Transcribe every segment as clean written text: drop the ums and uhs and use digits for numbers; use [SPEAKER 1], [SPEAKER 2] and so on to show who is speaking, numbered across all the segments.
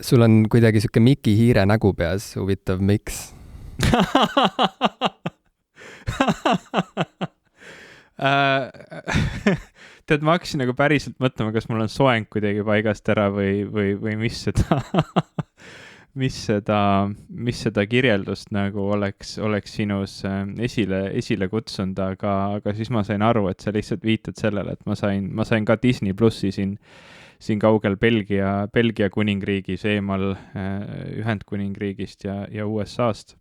[SPEAKER 1] sul on kuidagi siuke Miki Hiire nägu peas, huvitav, miks?
[SPEAKER 2] Tead, ma hakkasin nagu päriselt mõtlema, kas mul on soeng kuidagi paigast ära või mis seda kirjeldust nagu oleks sinus esile kutsunud, aga siis ma sain aru, et sa lihtsalt viitad sellele, et ma sain ka Disney Plussi siin kaugel Belgia kuningriigis eemal Ühendkuningriigist ja USA-st.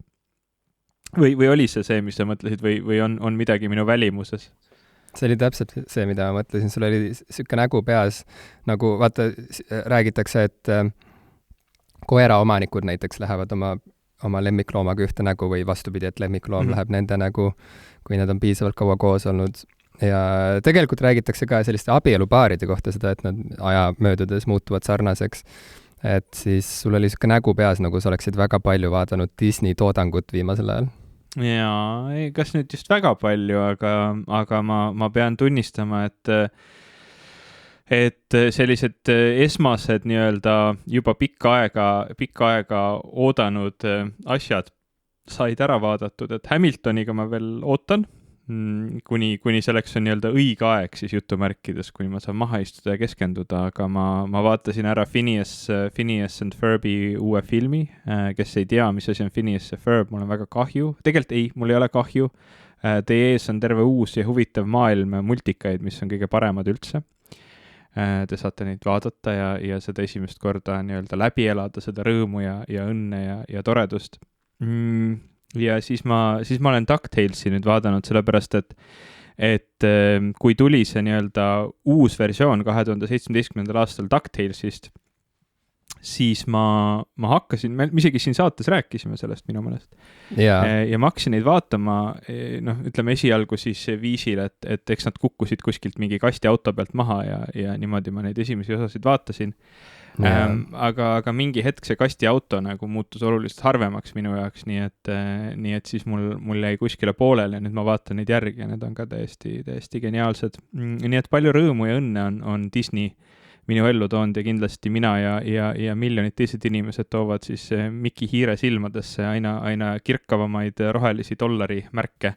[SPEAKER 2] Või oli see, mis sa mõtlesid, või on midagi minu välimuses?
[SPEAKER 1] See oli täpselt see, mida ma mõtlesin. Sul oli siuke nägu peas, nagu vaata, räägitakse, et koeraomanikud näiteks lähevad oma lemmikloomaga ühte nägu või vastupidi, et lemmikloom läheb nende nägu, kui nad on piisavalt kaua koos olnud. Ja tegelikult räägitakse ka selliste abielupaaride kohta seda, et nad aja möödudes muutuvad sarnaseks. Et siis sul oli siuke nägu peas, nagu sa oleksid väga palju vaadanud Disney toodangut viimasel ajal.
[SPEAKER 2] Jaa, kas nüüd just väga palju, aga ma pean tunnistama, et sellised esmased nii-öelda juba pikka aega oodanud asjad said ära vaadatud, et Hamiltoniga ma veel ootan, kuni selleks on nii-öelda õige aeg siis jutumärkides, kuni ma saan maha istuda ja keskenduda, aga ma vaatasin ära Phineas and Ferbi uue filmi, kes ei tea, mis asi on Phineas ja Ferb, mul on väga kahju, tegelikult ei, mul ei ole kahju, teie ees on terve uus ja huvitav maailm multikaid, mis on kõige paremad üldse. Te saate neid vaadata ja seda esimest korda nii-öelda läbi elada, seda rõõmu ja õnne ja toredust. Ja siis ma olen DuckTalesi nüüd vaadanud, sellepärast, et kui tuli see nii-öelda uus versioon 2017. aastal DuckTalesist, siis ma hakkasin, me isegi siin saates rääkisime sellest minu mõnest. Ja ma hakkasin neid vaatama, ütleme esialgu siis viisil, et eks nad kukkusid kuskilt mingi kasti auto pealt maha ja niimoodi ma neid esimesi osasid vaatasin. Aga mingi hetk see kasti auto nagu muutus oluliselt harvemaks minu jaoks, nii et siis mul jäi kuskile poolele ja nüüd ma vaatan neid järgi ja need on ka täiesti geniaalsed. Nii et palju rõõmu ja õnne on Disney minu ellu toonud ja kindlasti mina ja miljonid teised inimesed toovad siis Miki Hiire silmadesse aina kirkavamaid rohelisi dollari märke.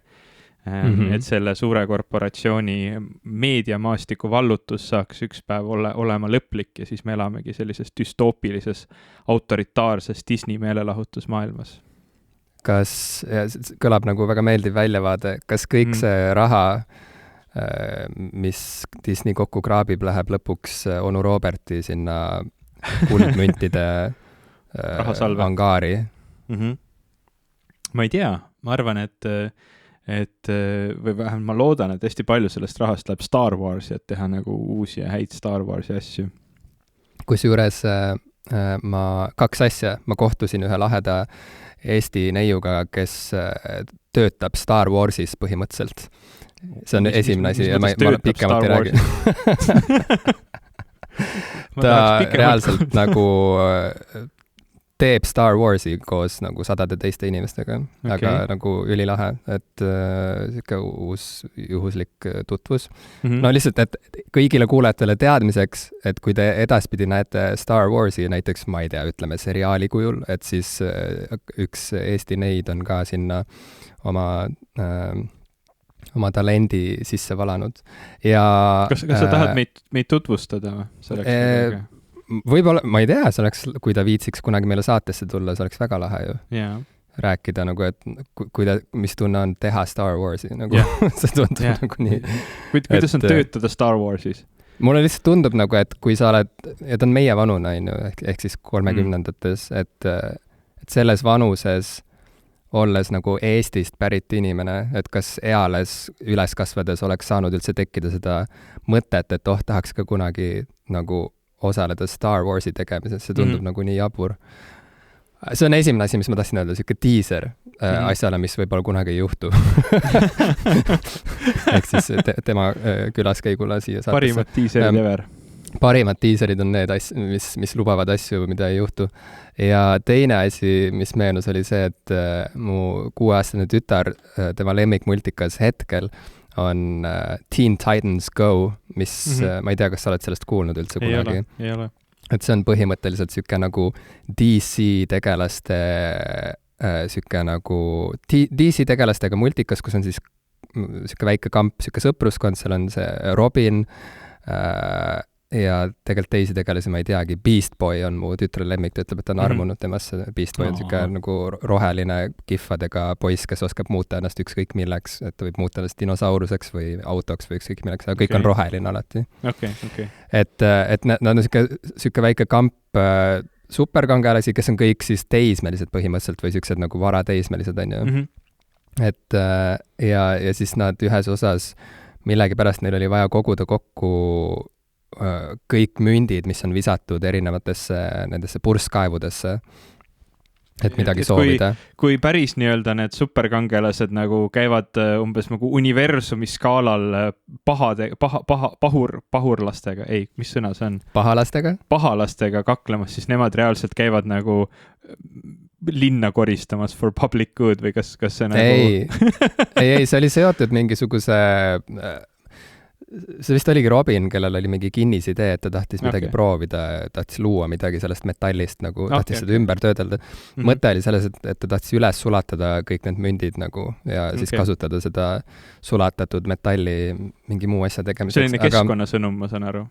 [SPEAKER 2] Et selle suure korporatsiooni meediamaastiku vallutus saaks üks päev olema lõplik ja siis me elamegi sellises düstoopilises, autoritaarses Disney meelelahutusmaailmas.
[SPEAKER 1] Kas, kõlab nagu väga meeldiv väljavaade, kas kõik see raha, mis Disney kokku kraabib, läheb lõpuks onu Roberti sinna kuldmüntide angaari? Ma ei tea, ma arvan, või vähemalt ma loodan, et hästi palju sellest rahast läheb Star Warsi, et teha nagu uusi ja häid Star Warsi asju. Kusjuures kaks asja. Ma kohtusin ühe laheda Eesti neiuga, kes töötab Star Warsis põhimõtteliselt. See on esimene asi ja ma pikemalt ei räägi. Ta reaalselt nagu teeb Star Warsi koos nagu sadade teiste inimestega, aga nagu ülilahe, et siuke uus juhuslik tutvus. No lihtsalt, et kõigile kuulajatele teadmiseks, et kui te edaspidi näete Star Warsi näiteks, ma ei tea, ütleme seriaali kujul, et siis üks Eesti neid on ka sinna oma talendi sisse valanud. Ja
[SPEAKER 2] kas sa tahad meid tutvustada?
[SPEAKER 1] Võib-olla, ma ei tea, see oleks, kui ta viitsiks kunagi meile saatesse tulla, see oleks väga lahe ju. Rääkida nagu, et mis tunne on teha Star Warsi, nagu see tundub nagu nii.
[SPEAKER 2] Kuidas on töötada Star Warsis?
[SPEAKER 1] Mulle lihtsalt tundub nagu, et kui sa oled, ja ta on meie vanuna, ehk siis 30-ndates, et selles vanuses olles nagu Eestist pärit inimene, et kas eales üles kasvades oleks saanud üldse tekkida seda mõtet, et tahaks ka kunagi nagu osaleda Star Warsi tegemises, see tundub nagu nii jabur. See on esimene asi, mis ma tahtsin öelda, siuke teaser asjale, mis võib-olla kunagi ei juhtu. Ehk siis tema külaskäigule siia saatesse.
[SPEAKER 2] Parimad teaserid ever.
[SPEAKER 1] Parimad teaserid on need mis lubavad asju, mida ei juhtu. Ja teine asi, mis meenus, oli see, et mu 6-aastane tütar, tema lemmikmultikas hetkel on Teen Titans Go, mis ma ei tea, kas sa oled sellest kuulnud üldse kunagi.
[SPEAKER 2] Ei ole.
[SPEAKER 1] et see on põhimõtteliselt sihuke nagu DC tegelaste sihuke nagu DC tegelastega multikas, kus on siis sihuke väike kamp, sihuke sõpruskond, seal on see Robin ja tegelikult teisi tegelasi ma ei teagi. Beast Boy on mu tütre lemmik, ta ütleb, et ta on armunud temasse. Beast Boy on sihuke nagu roheline kihvadega poiss, kes oskab muuta ennast ükskõik milleks, et ta võib muuta ennast dinosauruseks või autoks või ükskõik milleks, aga kõik on roheline alati. Et nad on sihuke väike kamp superkangelasi, kes on kõik siis teismelised põhimõtteliselt või siuksed nagu varateismelised, on ju. Et ja siis nad ühes osas millegipärast neil oli vaja koguda kokku kõik mündid, mis on visatud erinevatesse nendesse purskkaevudesse, et midagi soovida.
[SPEAKER 2] Kui päris nii-öelda need superkangelased nagu käivad umbes nagu universumi skaalal pahurlastega, ei, mis sõna see on? Pahalastega kaklemas, siis nemad reaalselt käivad nagu linna koristamas for public good või kas see nagu...
[SPEAKER 1] Ei, see oli seotud mingisuguse... See vist oligi Robin, kellel oli mingi kinnisidee, et ta tahtis midagi proovida, tahtis luua midagi sellest metallist, nagu tahtis seda ümber töödelda. Mõte oli selles, et ta tahtis üles sulatada kõik need mündid nagu ja siis kasutada seda sulatatud metalli mingi muu asja tegemiseks.
[SPEAKER 2] Selline keskkonnasõnum, ma saan aru.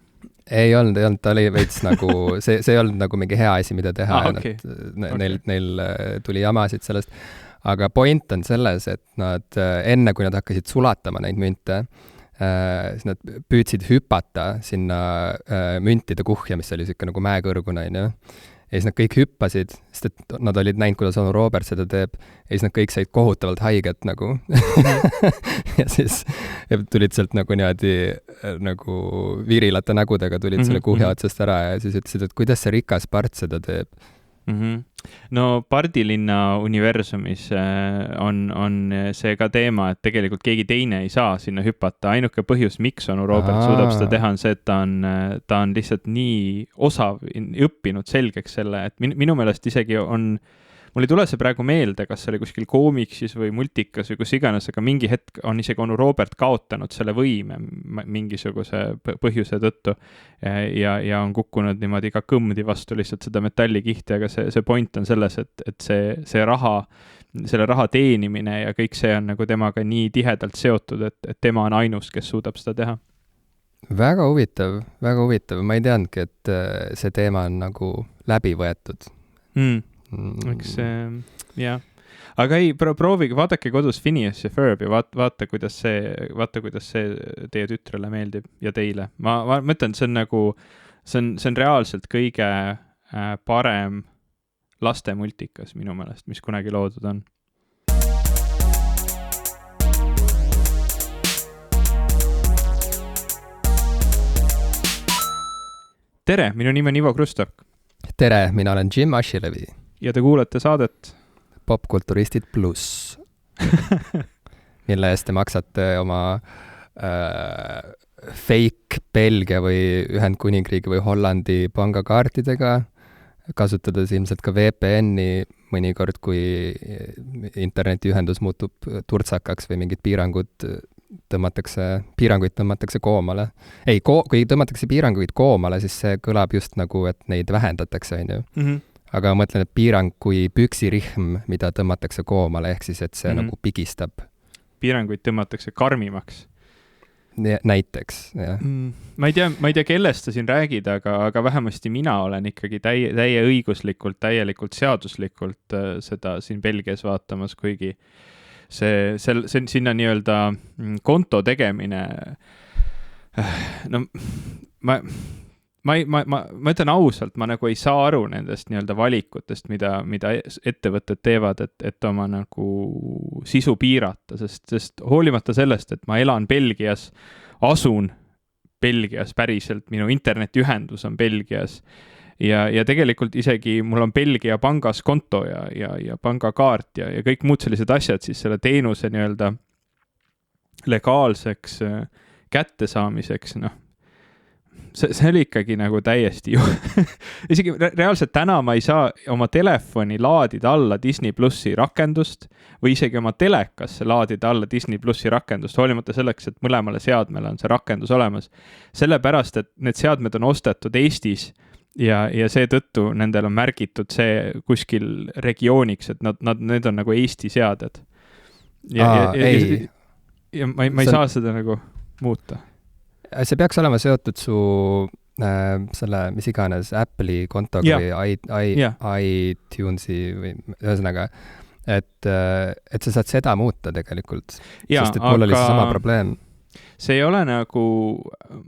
[SPEAKER 1] Ei olnud, ta oli veits nagu, see ei olnud nagu mingi hea asi, mida teha. Neil tuli jamasid sellest. Aga point on selles, et nad enne, kui nad hakkasid sulatama neid münte, siis nad püüdsid hüpata sinna müntide kuhja, mis oli siuke nagu mäekõrguna, on ju. Ja siis nad kõik hüppasid, sest et nad olid näinud, kuidas Onu Robert seda teeb, ja siis nad kõik said kohutavalt haiget nagu. Ja siis tulid sealt nagu niimoodi nagu virilate nägudega tulid selle kuhja otsast ära ja siis ütlesid, et kuidas see rikas part seda teeb.
[SPEAKER 2] No Pardilinna universumis on see ka teema, et tegelikult keegi teine ei saa sinna hüpata. Ainuke põhjus, miks Onu Robert suudab seda teha, on see, et ta on lihtsalt nii osav õppinud selgeks selle, et minu meelest isegi on, mul ei tule see praegu meelde, kas see oli kuskil koomiksis või multikas või kus iganes, aga mingi hetk on isegi Onu Robert kaotanud selle võime mingisuguse põhjuse tõttu ja on kukkunud niimoodi ka kõmdi vastu lihtsalt seda metallikihti, aga see point on selles, et see raha, selle raha teenimine ja kõik see on nagu temaga nii tihedalt seotud, et tema on ainus, kes suudab seda teha.
[SPEAKER 1] Väga huvitav. Ma ei teadnudki, et see teema on nagu läbi võetud.
[SPEAKER 2] Eks jah, aga ei, proovige, vaadake kodus Phineas ja Ferb ja vaata, kuidas see teie tütrele meeldib ja teile. Ma mõtlen, see on nagu, see on reaalselt kõige parem lastemultikas minu meelest, mis kunagi loodud on. Tere, minu nimi on Ivo Krustok.
[SPEAKER 1] Tere, mina olen Jim Ashilevi.
[SPEAKER 2] Ja te kuulete saadet
[SPEAKER 1] Popkulturistid pluss, mille eest te maksate oma fake Belgia või Ühendkuningriigi või Hollandi pangakaartidega, kasutades ilmselt ka VPN-i mõnikord, kui internetiühendus muutub turtsakaks või mingid piiranguid tõmmatakse koomale. Ei, kui tõmmatakse piiranguid koomale, siis see kõlab just nagu, et neid vähendatakse, on ju. Aga ma mõtlen, et piirang kui püksirihm, mida tõmmatakse koomale, ehk siis, et see nagu pigistab.
[SPEAKER 2] Piiranguid tõmmatakse karmimaks.
[SPEAKER 1] Näiteks, jah.
[SPEAKER 2] Ma ei tea, kellest sa siin räägid, aga vähemasti mina olen ikkagi täie õiguslikult, täielikult seaduslikult seda siin Belgias vaatamas, kuigi see sinna nii-öelda konto tegemine, no ma ütlen ausalt, ma nagu ei saa aru nendest nii-öelda valikutest, mida ettevõtted teevad, et oma nagu sisu piirata, sest hoolimata sellest, et ma elan Belgias, asun Belgias päriselt, minu internetiühendus on Belgias ja tegelikult isegi mul on Belgia pangas konto ja pangakaart ja kõik muud sellised asjad, siis selle teenuse nii-öelda legaalseks kättesaamiseks, noh, see oli ikkagi nagu täiesti ju. Isegi reaalselt täna ma ei saa oma telefoni laadida alla Disney Plussi rakendust või isegi oma telekasse laadida alla Disney Plussi rakendust, hoolimata selleks, et mõlemale seadmele on see rakendus olemas. Sellepärast, et need seadmed on ostetud Eestis ja seetõttu nendel on märgitud see kuskil regiooniks, et need on nagu Eesti seaded. Ja ma ei saa seda nagu muuta.
[SPEAKER 1] See peaks olema seotud su selle, mis iganes, Apple'i kontoga või iTunesi või ühesõnaga, et sa saad seda muuta tegelikult. Sest et mul oli see sama probleem.
[SPEAKER 2] See ei ole nagu,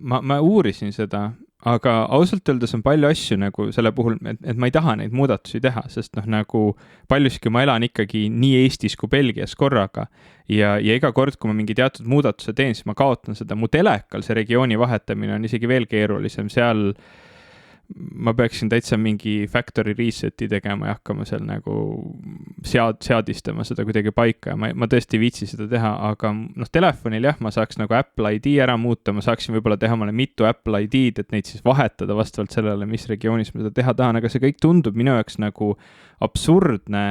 [SPEAKER 2] ma uurisin seda, aga ausalt öeldes on palju asju nagu selle puhul, et ma ei taha neid muudatusi teha, sest nagu paljuski ma elan ikkagi nii Eestis kui Belgias korraga ja iga kord, kui ma mingi teatud muudatuse teen, siis ma kaotan seda. Mu telekal see regiooni vahetamine on isegi veel keerulisem, seal ma peaksin täitsa mingi factory reset'i tegema ja hakkama seal nagu seadistama seda kuidagi paika ja ma tõesti viitsi seda teha, aga telefonil jah, ma saaks nagu Apple ID ära muuta, ma saaksin võib-olla teha mulle mitu Apple ID-d, et neid siis vahetada vastavalt sellele, mis regioonis ma seda teha tahan, aga see kõik tundub minu jaoks nagu absurdne,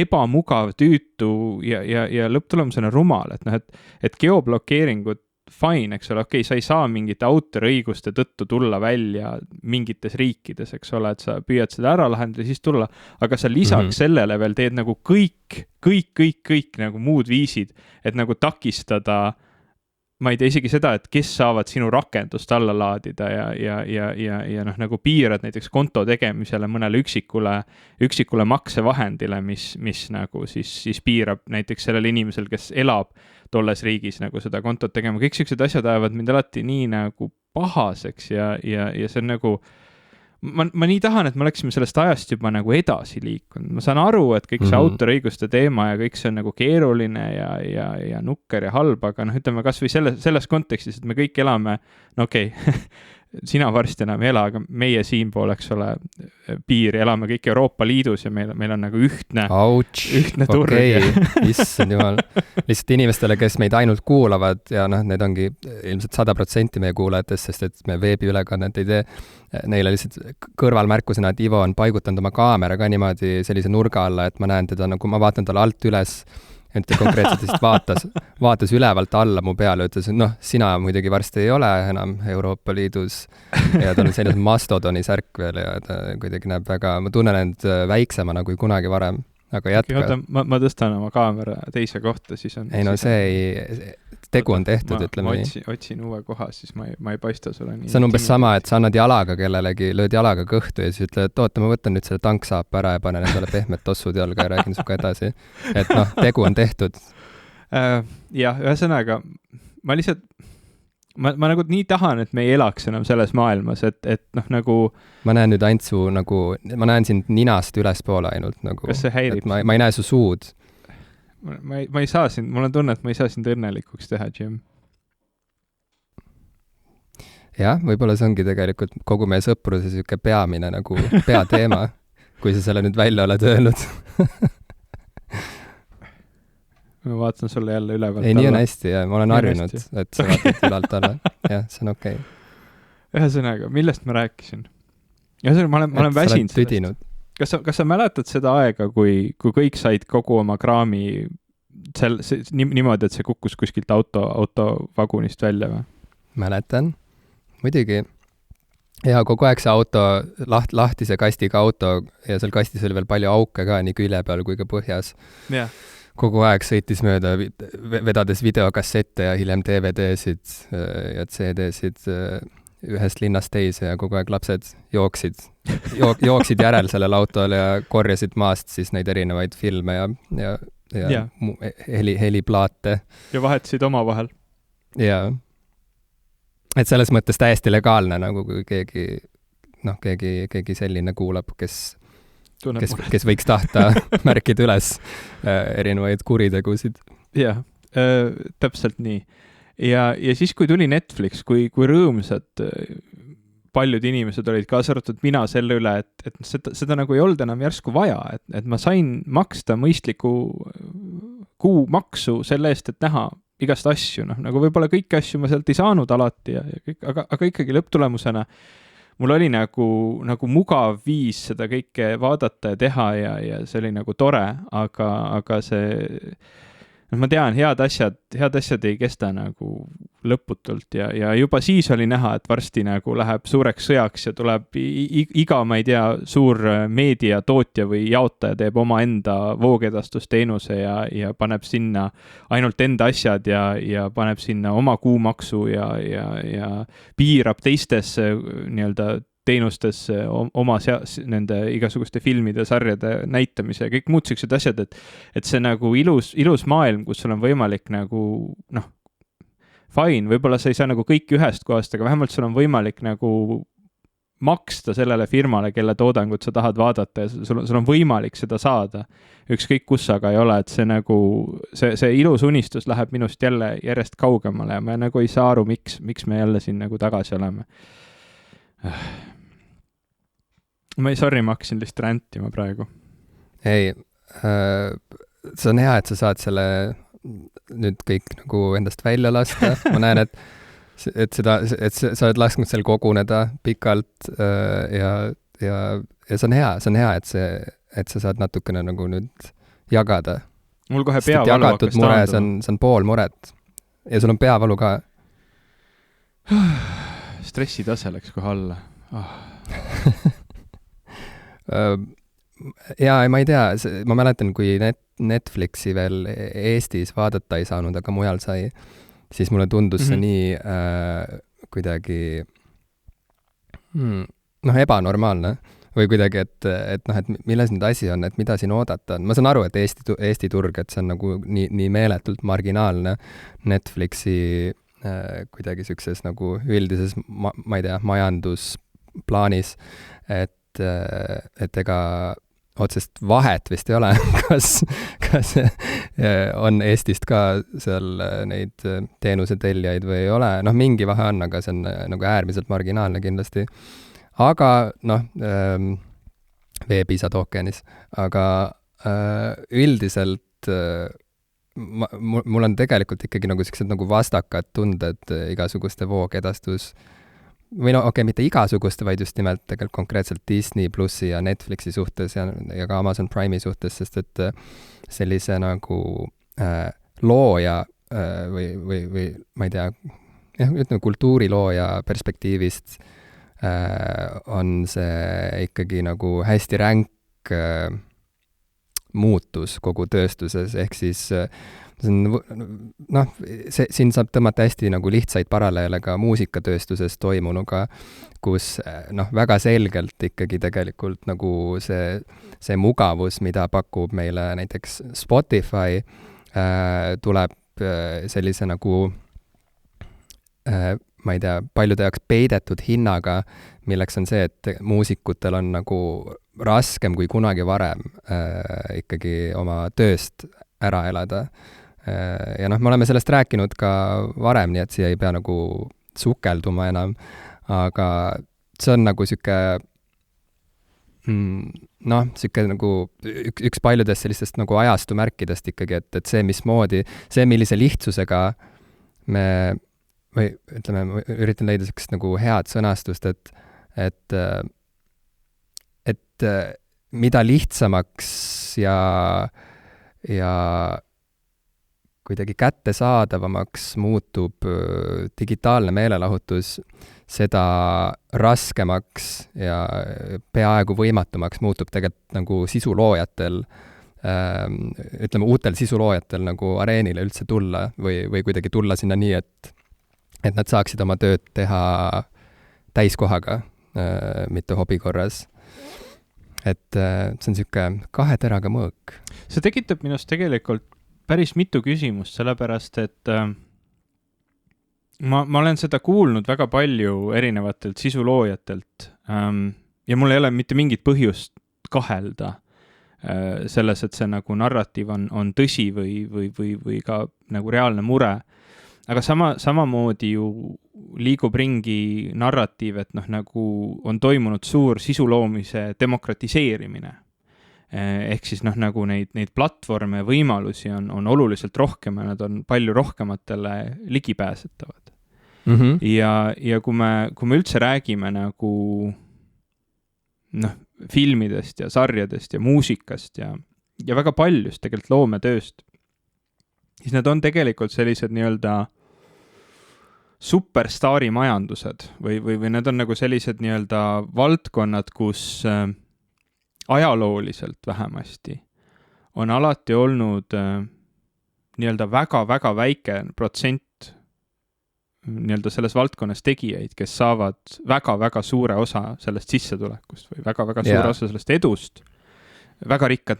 [SPEAKER 2] ebamugav, tüütu ja lõpptulemusena rumal, et geoblokeeringud fine, eks ole, okei, sa ei saa mingite autoriõiguste tõttu tulla välja mingites riikides, eks ole, et sa püüad seda ära lahendada ja siis tulla, aga sa lisaks sellele veel teed nagu kõik nagu muud viisid, et nagu takistada, ma ei tea isegi seda, et kes saavad sinu rakendust alla laadida ja nagu piirad näiteks konto tegemisele mõnele üksikule maksevahendile, mis nagu siis piirab näiteks sellel inimesel, kes elab tolles riigis nagu seda kontot tegema. Kõik sellised asjad ajavad mind alati nii nagu pahaseks ja see on nagu, ma nii tahan, et me oleksime sellest ajast juba nagu edasi liikunud. Ma saan aru, et kõik see autoriõiguste teema ja kõik see on nagu keeruline ja nukker ja halb, aga ütleme kas või selles kontekstis, et me kõik elame, okei, sina varsti enam ei ela, aga meie siinpool, eks ole, piiri, elame kõik Euroopa Liidus ja meil on nagu ühtne turg.
[SPEAKER 1] Issand jumal. Lihtsalt inimestele, kes meid ainult kuulavad ja need ongi ilmselt 100% meie kuulajatest, sest et me veebiülekannet ei tee. Neile lihtsalt kõrvalmärkusena, et Ivo on paigutanud oma kaamera ka niimoodi sellise nurga alla, et ma näen teda, nagu ma vaatan talle alt üles, et ta konkreetselt vaatas ülevalt alla mu peale ja ütles, et sina muidugi varsti ei ole enam Euroopa Liidus ja tal on selline mastodoni särk veel ja ta kuidagi näeb väga, ma tunnen end väiksemana kui kunagi varem, aga jätka.
[SPEAKER 2] Ma tõstan oma kaamera teise kohta, siis on...
[SPEAKER 1] tegu on tehtud, ütleme nii.
[SPEAKER 2] Ma otsin uue koha, siis ma ei paista sulle nii.
[SPEAKER 1] See on umbes sama, et sa annad jalaga kellelegi, lööd jalaga kõhtu ja siis ütled, et oota, ma võtan nüüd selle tanksaapa ära ja panen endale pehmed tossud jalga ja räägin suga edasi. Et tegu on tehtud.
[SPEAKER 2] Jah, ühesõnaga, ma lihtsalt, ma nagu nii tahan, et me ei elaks enam selles maailmas, et nagu...
[SPEAKER 1] Ma näen nüüd ainult su nagu, ma näen sind ninast ülespoole ainult nagu.
[SPEAKER 2] Kas see häirib?
[SPEAKER 1] Ma ei näe su suud.
[SPEAKER 2] Ma ei saa sind, mul on tunne, et ma ei saa sind õnnelikuks teha, Jim.
[SPEAKER 1] Jah, võib-olla see ongi tegelikult kogu meie sõpruse siuke peamine nagu peateema, kui sa selle nüüd välja oled öelnud.
[SPEAKER 2] Ma vaatan sulle jälle ülevalt
[SPEAKER 1] alla. Ei, nii on hästi, ja ma olen harjunud, et sa vaatad ülalt alla. Jah, see on okei.
[SPEAKER 2] Ühesõnaga, millest ma rääkisin? Ühesõnaga, ma olen väsinud sellest. Kas sa mäletad seda aega, kui kõik said kogu oma kraami niimoodi, et see kukkus kuskilt autovagunist välja või?
[SPEAKER 1] Mäletan, muidugi. Ja kogu aeg see auto, lahtise kastiga auto ja seal kastis oli veel palju auke ka nii külje peal kui ka põhjas.
[SPEAKER 2] Yeah.
[SPEAKER 1] Kogu aeg sõitis mööda, vedades videokassette ja hiljem DVD-sid ja CD-sid ühest linnast teise ja kogu aeg lapsed jooksid järel sellel autol ja korjasid maast siis neid erinevaid filme ja heliplaate.
[SPEAKER 2] Ja vahetasid oma vahel.
[SPEAKER 1] Jaa. Et selles mõttes täiesti legaalne, nagu kui keegi selline kuulab, kes võiks tahta märkida üles erinevaid kuritegusid.
[SPEAKER 2] Jah, täpselt nii. Ja siis, kui tuli Netflix, kui rõõmsad paljud inimesed olid kaasa arvatud mina selle üle, et seda nagu ei olnud enam järsku vaja, et ma sain maksta mõistliku kuumaksu selle eest, et näha igast asju, nagu võib-olla kõiki asju ma sealt ei saanud alati, aga ikkagi lõpptulemusena mul oli nagu mugav viis seda kõike vaadata ja teha ja see oli nagu tore, aga see ma tean, head asjad ei kesta nagu lõputult ja juba siis oli näha, et varsti nagu läheb suureks sõjaks ja tuleb iga, ma ei tea, suur meediatootja või jaotaja teeb omaenda voogedastusteenuse ja paneb sinna ainult enda asjad ja paneb sinna oma kuumaksu ja piirab teistes nii-öelda teenustes oma nende igasuguste filmide, sarjade näitamise ja kõik muud sellised asjad, et see nagu ilus maailm, kus sul on võimalik nagu, noh, fine, võib-olla sa ei saa nagu kõik ühest kohast, aga vähemalt sul on võimalik nagu maksta sellele firmale, kelle toodangut sa tahad vaadata ja sul on võimalik seda saada. Ükskõik kus aga ei ole, et see nagu, see ilus unistus läheb minust jälle järjest kaugemale ja ma nagu ei saa aru, miks me jälle siin nagu tagasi oleme. ma hakkasin lihtsalt rändima praegu.
[SPEAKER 1] Ei, see on hea, et sa saad selle nüüd kõik nagu endast välja lasta. Ma näen, et sa oled lasknud seal koguneda pikalt ja see on hea, et sa saad natukene nagu nüüd jagada.
[SPEAKER 2] Mul kohe peavalu hakkas
[SPEAKER 1] taanduma. See on pool muret. Ja sul on peavalu ka.
[SPEAKER 2] Stressitase läks kohe alla.
[SPEAKER 1] Jaa, ma ei tea, ma mäletan, kui Netflixi veel Eestis vaadata ei saanud, aga mujal sai, siis mulle tundus see nii kuidagi ebanormaalne või kuidagi, et milles nüüd asi on, et mida siin oodata on. Ma saan aru, et Eesti turg, et see on nagu nii meeletult marginaalne Netflixi kuidagi sükses nagu üldises, ma ei tea, majandusplaanis, et ega otsest vahet vist ei ole, kas on Eestist ka seal neid teenuseteljaid või ei ole. Noh, mingi vahe on, aga see on nagu äärmiselt marginaalne kindlasti. Aga veepisad ookeanis. Aga üldiselt mul on tegelikult ikkagi nagu sellised nagu vastakad tunded igasuguste voogedastus või mitte igasuguste, vaid just nimelt tegelikult konkreetselt Disney Plussi ja Netflixi suhtes ja ka Amazon Prime'i suhtes, sest et sellise nagu looja või ma ei tea, ütleme kultuurilooja perspektiivist on see ikkagi nagu hästi ränk muutus kogu tööstuses, ehk siis siin saab tõmmata hästi nagu lihtsaid paralleele ka muusikatööstuses toimunuga, kus väga selgelt ikkagi tegelikult nagu see mugavus, mida pakub meile näiteks Spotify, tuleb sellise nagu ma ei tea, paljude jaoks peidetud hinnaga, milleks on see, et muusikutel on nagu raskem kui kunagi varem ikkagi oma tööst ära elada. Ja me oleme sellest rääkinud ka varem, nii et siia ei pea nagu sukelduma enam, aga see on nagu siuke nagu üks paljudest sellistest nagu ajastu märkidest ikkagi, et see, millise lihtsusega või ütleme, ma üritan leida sellist nagu head sõnastust, et mida lihtsamaks ja kuidagi kättesaadavamaks muutub digitaalne meelelahutus, seda raskemaks ja peaaegu võimatumaks muutub tegelikult nagu sisuloojatel, ütleme uutel sisuloojatel nagu areenile üldse tulla või kuidagi tulla sinna nii, et nad saaksid oma tööd teha täiskohaga, mitte hobi korras. Et see on siuke kahe teraga mõõk.
[SPEAKER 2] See tekitab minust tegelikult päris mitu küsimust, sellepärast, et ma olen seda kuulnud väga palju erinevatelt sisuloojatelt ja mul ei ole mitte mingit põhjust kahelda selles, et see nagu narratiiv on tõsi või ka nagu reaalne mure. Aga samamoodi ju liigub ringi narratiiv, et nagu on toimunud suur sisuloomise demokratiseerimine. Ehk siis nagu neid platvorme ja võimalusi on oluliselt rohkem ja nad on palju rohkematele ligipääsetavad. Ja kui me üldse räägime nagu filmidest ja sarjadest ja muusikast ja väga paljust tegelikult loometööst, siis need on tegelikult sellised nii-öelda superstaari majandused või need on nagu sellised nii-öelda valdkonnad, kus ajalooliselt vähemasti on alati olnud nii-öelda väga-väga väike protsent nii-öelda selles valdkonnas tegijaid, kes saavad väga-väga suure osa sellest sissetulekust või väga-väga suure osa sellest edust. Väga rikkad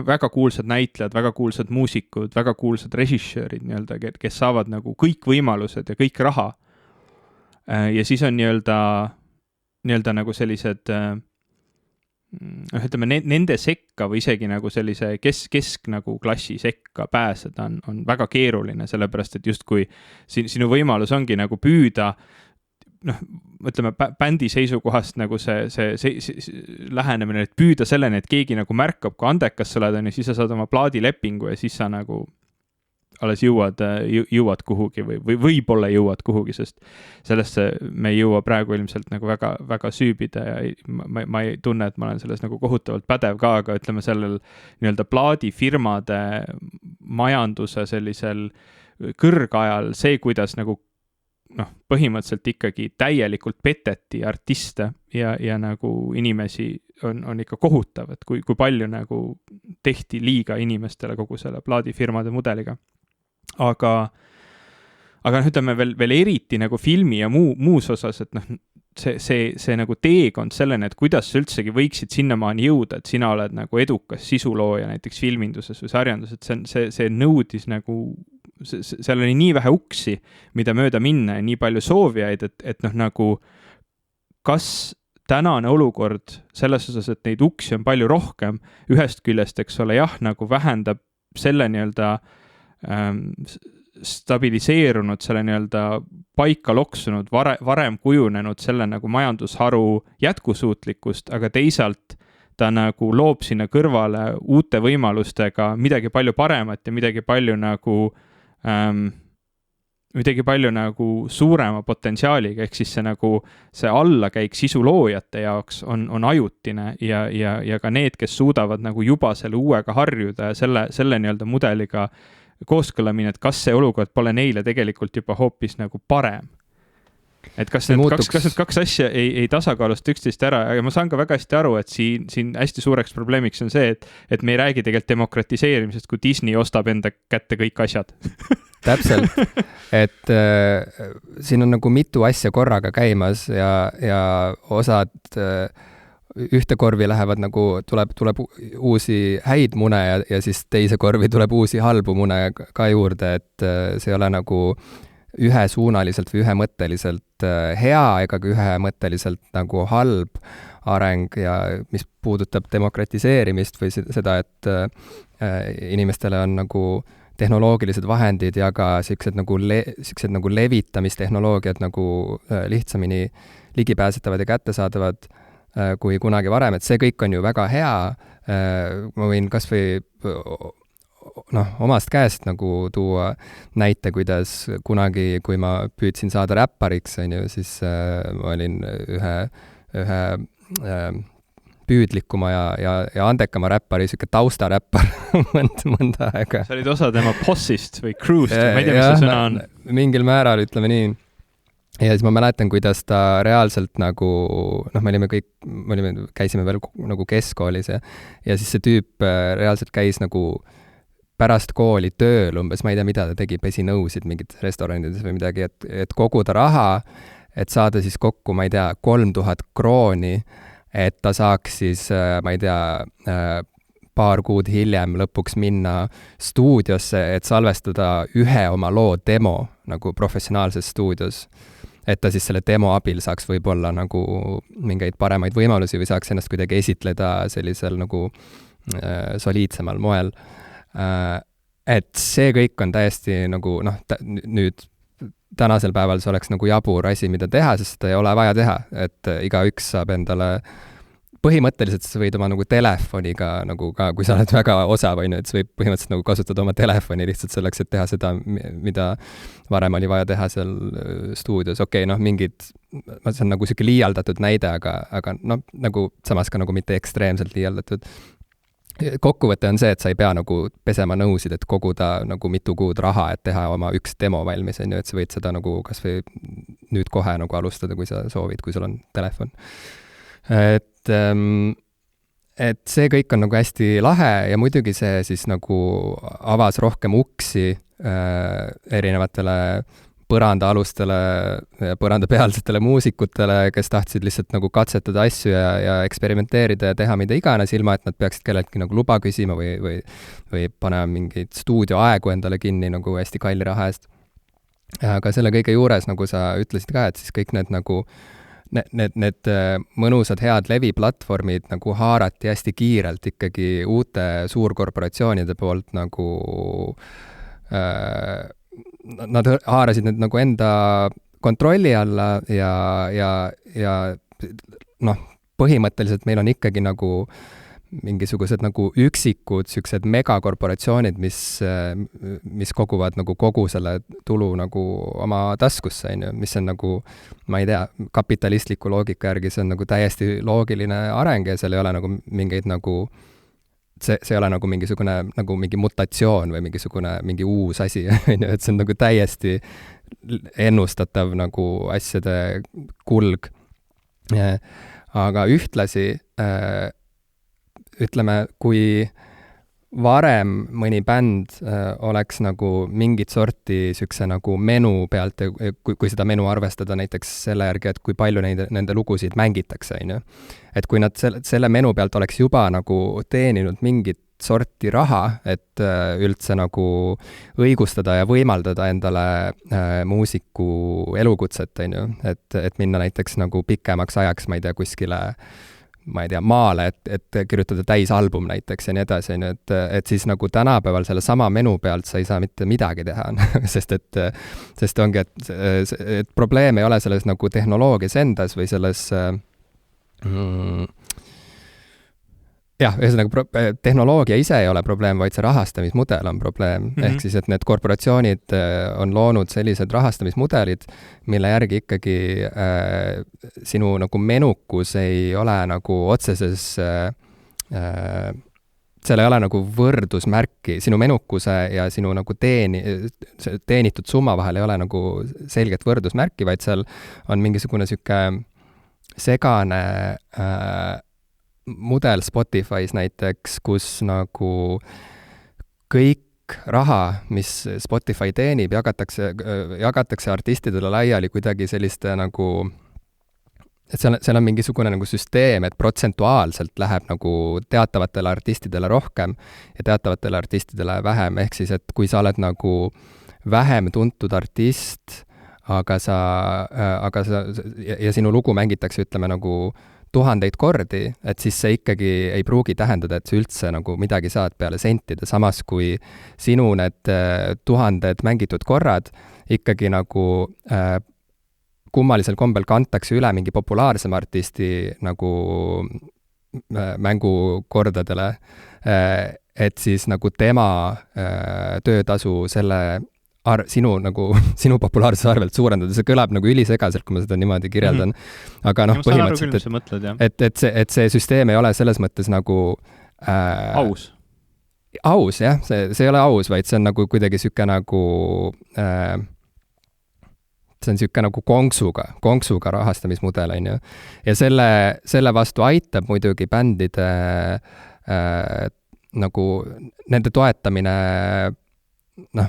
[SPEAKER 2] väga kuulsad näitlejad, väga kuulsad muusikud, väga kuulsad režissöörid nii-öelda, kes saavad nagu kõik võimalused ja kõik raha. Ja siis on nii-öelda nagu sellised ütleme, nende sekka või isegi nagu sellise kesk nagu klassi sekka pääseda on väga keeruline, sellepärast, et justkui sinu võimalus ongi nagu püüda, ütleme, bändi seisukohast nagu see lähenemine, et püüda selleni, et keegi nagu märkab, kui andekas sa oled, ja siis sa saad oma plaadilepingu ja siis sa nagu alles jõuad kuhugi või võib-olla jõuad kuhugi, sest sellesse me ei jõua praegu ilmselt nagu väga, väga süübida ja ma ei tunne, et ma olen selles nagu kohutavalt pädev ka, aga ütleme sellel nii-öelda plaadifirmade majanduse sellisel kõrgajal see, kuidas nagu põhimõtteliselt ikkagi täielikult peteti artiste ja nagu inimesi on ikka kohutav, et kui palju nagu tehti liiga inimestele kogu selle plaadifirmade mudeliga. Aga ütleme veel eriti nagu filmi ja muus osas, et see nagu teekond selleni, et kuidas sa üldsegi võiksid sinnamaani jõuda, et sina oled nagu edukas sisulooja näiteks filminduses või sarjanduses, et see nõudis nagu, seal oli nii vähe uksi, mida mööda minna ja nii palju soovijaid, et nagu kas tänane olukord selles osas, et neid uksi on palju rohkem, ühest küljest, eks ole, jah, nagu vähendab selle nii-öelda stabiliseerunud, selle nii-öelda paika loksunud, varem kujunenud selle nagu majandusharu jätkusuutlikkust, aga teisalt ta nagu loob sinna kõrvale uute võimalustega midagi palju paremat ja midagi palju nagu suurema potentsiaaliga, ehk siis see allakäik sisuloojate jaoks on ajutine ja ka need, kes suudavad nagu juba selle uuega harjuda ja selle nii-öelda mudeliga kooskõlamine, et kas see olukord pole neile tegelikult juba hoopis nagu parem. Et kas need kaks asja ei tasakaalusta üksteist ära, aga ma saan ka väga hästi aru, et siin hästi suureks probleemiks on see, et me ei räägi tegelikult demokratiseerimisest, kui Disney ostab enda kätte kõik asjad.
[SPEAKER 1] Täpselt, et siin on nagu mitu asja korraga käimas ja osad ühte korvi lähevad nagu, tuleb uusi häid mune ja siis teise korvi tuleb uusi halbu mune ka juurde, et see ei ole nagu ühesuunaliselt või ühemõtteliselt hea ega ka ühemõtteliselt nagu halb areng ja mis puudutab demokratiseerimist või seda, et inimestele on nagu tehnoloogilised vahendid ja ka siuksed nagu levitamistehnoloogiad nagu lihtsamini ligipääsetavad ja kättesaadavad kui kunagi varem, et see kõik on ju väga hea. Ma võin kas või omast käest nagu tuua näite, kuidas kunagi, kui ma püüdsin saada räppariks, siis ma olin ühe püüdlikuma ja andekama räppari, siuke taustaräppar mõnda aega.
[SPEAKER 2] Sa olid osa tema bossist või crew'st, ma ei tea, mis see sõna on.
[SPEAKER 1] Mingil määral, ütleme nii. Ja siis ma mäletan, kuidas ta reaalselt nagu, käisime veel nagu keskkoolis ja siis see tüüp reaalselt käis nagu pärast kooli tööl umbes, ma ei tea, mida ta tegi, pesi nõusid mingites restoranides või midagi, et koguda raha, et saada siis kokku, ma ei tea, 3000 krooni, et ta saaks siis, ma ei tea, paar kuud hiljem lõpuks minna stuudiosse, et salvestada ühe oma loo demo nagu professionaalses stuudios. Et ta siis selle demo abil saaks võib-olla nagu mingeid paremaid võimalusi või saaks ennast kuidagi esitleda sellisel nagu soliidsemal moel. Et see kõik on täiesti nagu, nüüd tänasel päeval see oleks nagu jabur asi, mida teha, sest seda ei ole vaja teha, et igaüks saab endale põhimõtteliselt sa võid oma nagu telefoniga nagu ka, kui sa oled väga osav, et sa võid põhimõtteliselt nagu kasutada oma telefoni lihtsalt selleks, et teha seda, mida varem oli vaja teha seal stuudios. Okei, see on nagu siuke liialdatud näide, aga nagu samas ka nagu mitte ekstreemselt liialdatud. kokkuvõte on see, et sa ei pea nagu pesema nõusid, et koguda nagu mitu kuud raha, et teha oma üks demo valmis, on ju, et sa võid seda nagu kas või nüüd kohe nagu alustada, kui sa soovid, kui sul on telefon. Et see kõik on nagu hästi lahe ja muidugi see siis nagu avas rohkem uksi erinevatele põrandaalustele, põrandapealsetele muusikutele, kes tahtsid lihtsalt nagu katsetada asju ja eksperimenteerida ja teha mida iganes, ilma et nad peaksid kelleltki nagu luba küsima või panema mingeid stuudioaegu endale kinni nagu hästi kalli raha eest. Aga selle kõige juures, nagu sa ütlesid ka, et siis kõik need nagu need mõnusad head leviplatvormid nagu haarati hästi kiirelt ikkagi uute suurkorporatsioonide poolt nagu nad haarasid need nagu enda kontrolli alla ja noh, põhimõtteliselt meil on ikkagi nagu mingisugused nagu üksikud siuksed megakorporatsioonid, mis koguvad nagu kogu selle tulu nagu oma taskusse, on ju, mis on nagu, ma ei tea, kapitalistliku loogika järgi see on nagu täiesti loogiline areng ja seal ei ole nagu mingeid nagu see ei ole nagu mingisugune nagu mingi mutatsioon või mingi uus asi, on ju, et see on nagu täiesti ennustatav nagu asjade kulg. Aga ühtlasi ütleme, kui varem mõni bänd oleks nagu mingit sorti siukse nagu menu pealt, kui seda menu arvestada näiteks selle järgi, et kui palju nende lugusid mängitakse, on ju. Et kui nad selle menu pealt oleks juba nagu teeninud mingit sorti raha, et üldse nagu õigustada ja võimaldada endale muusiku elukutset, on ju. Et minna näiteks nagu pikemaks ajaks, ma ei tea, kuskile ma ei tea, maale, et kirjutada täisalbum näiteks ja nii edasi, on ju, et siis nagu tänapäeval selle sama menu pealt sa ei saa mitte midagi teha, sest ongi, et probleem ei ole selles nagu tehnoloogias endas või selles jah, ühesõnaga tehnoloogia ise ei ole probleem, vaid see rahastamismudel on probleem. Ehk siis, et need korporatsioonid on loonud sellised rahastamismudelid, mille järgi ikkagi sinu nagu menukus ei ole nagu otseses seal ei ole nagu võrdusmärki, sinu menukuse ja sinu nagu teenitud summa vahel ei ole nagu selget võrdusmärki, vaid seal on mingisugune sihuke segane mudel Spotify's näiteks, kus nagu kõik raha, mis Spotify teenib, jagatakse artistidele laiali kuidagi selliste nagu, et seal on mingisugune nagu süsteem, et protsentuaalselt läheb nagu teatavatele artistidele rohkem ja teatavatele artistidele vähem, ehk siis, et kui sa oled nagu vähem tuntud artist, aga sinu lugu mängitakse, ütleme nagu 1000 kordi, et siis see ikkagi ei pruugi tähendada, et sa üldse nagu midagi saad peale sentida, samas kui sinu need 1000 mängitud korrad ikkagi nagu kummalisel kombel kantakse üle mingi populaarsema artisti nagu mängukordadele, et siis nagu tema töötasu selle sinu populaarsuse arvelt suurendada, see kõlab nagu ülisegaselt, kui ma seda niimoodi kirjeldan. Aga noh, põhimõtteliselt, et see süsteem ei ole selles mõttes nagu
[SPEAKER 2] aus,
[SPEAKER 1] jah, see ei ole aus, vaid see on nagu kuidagi siuke nagu see on siuke nagu konksuga rahastamismudel, on ju. Ja selle vastu aitab muidugi bändide nagu nende toetamine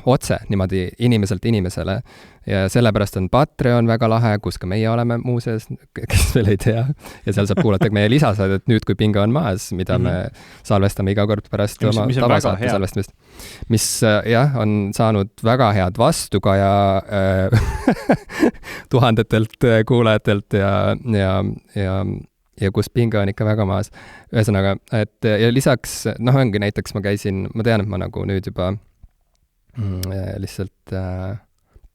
[SPEAKER 1] otse, niimoodi inimeselt inimesele. Ja sellepärast on Patreon väga lahe, kus ka meie oleme muuseas, kes veel ei tea. Ja seal saab kuulata meie lisasaadet nüüd, kui pinge on maas, mida me salvestame iga kord pärast oma tavasaate salvestamist. Mis jah, on saanud väga head vastu ka ja tuhandetelt kuulajatelt ja kus pinge on ikka väga maas. Ühesõnaga, et ja lisaks, ongi näiteks ma tean, et ma nagu nüüd juba lihtsalt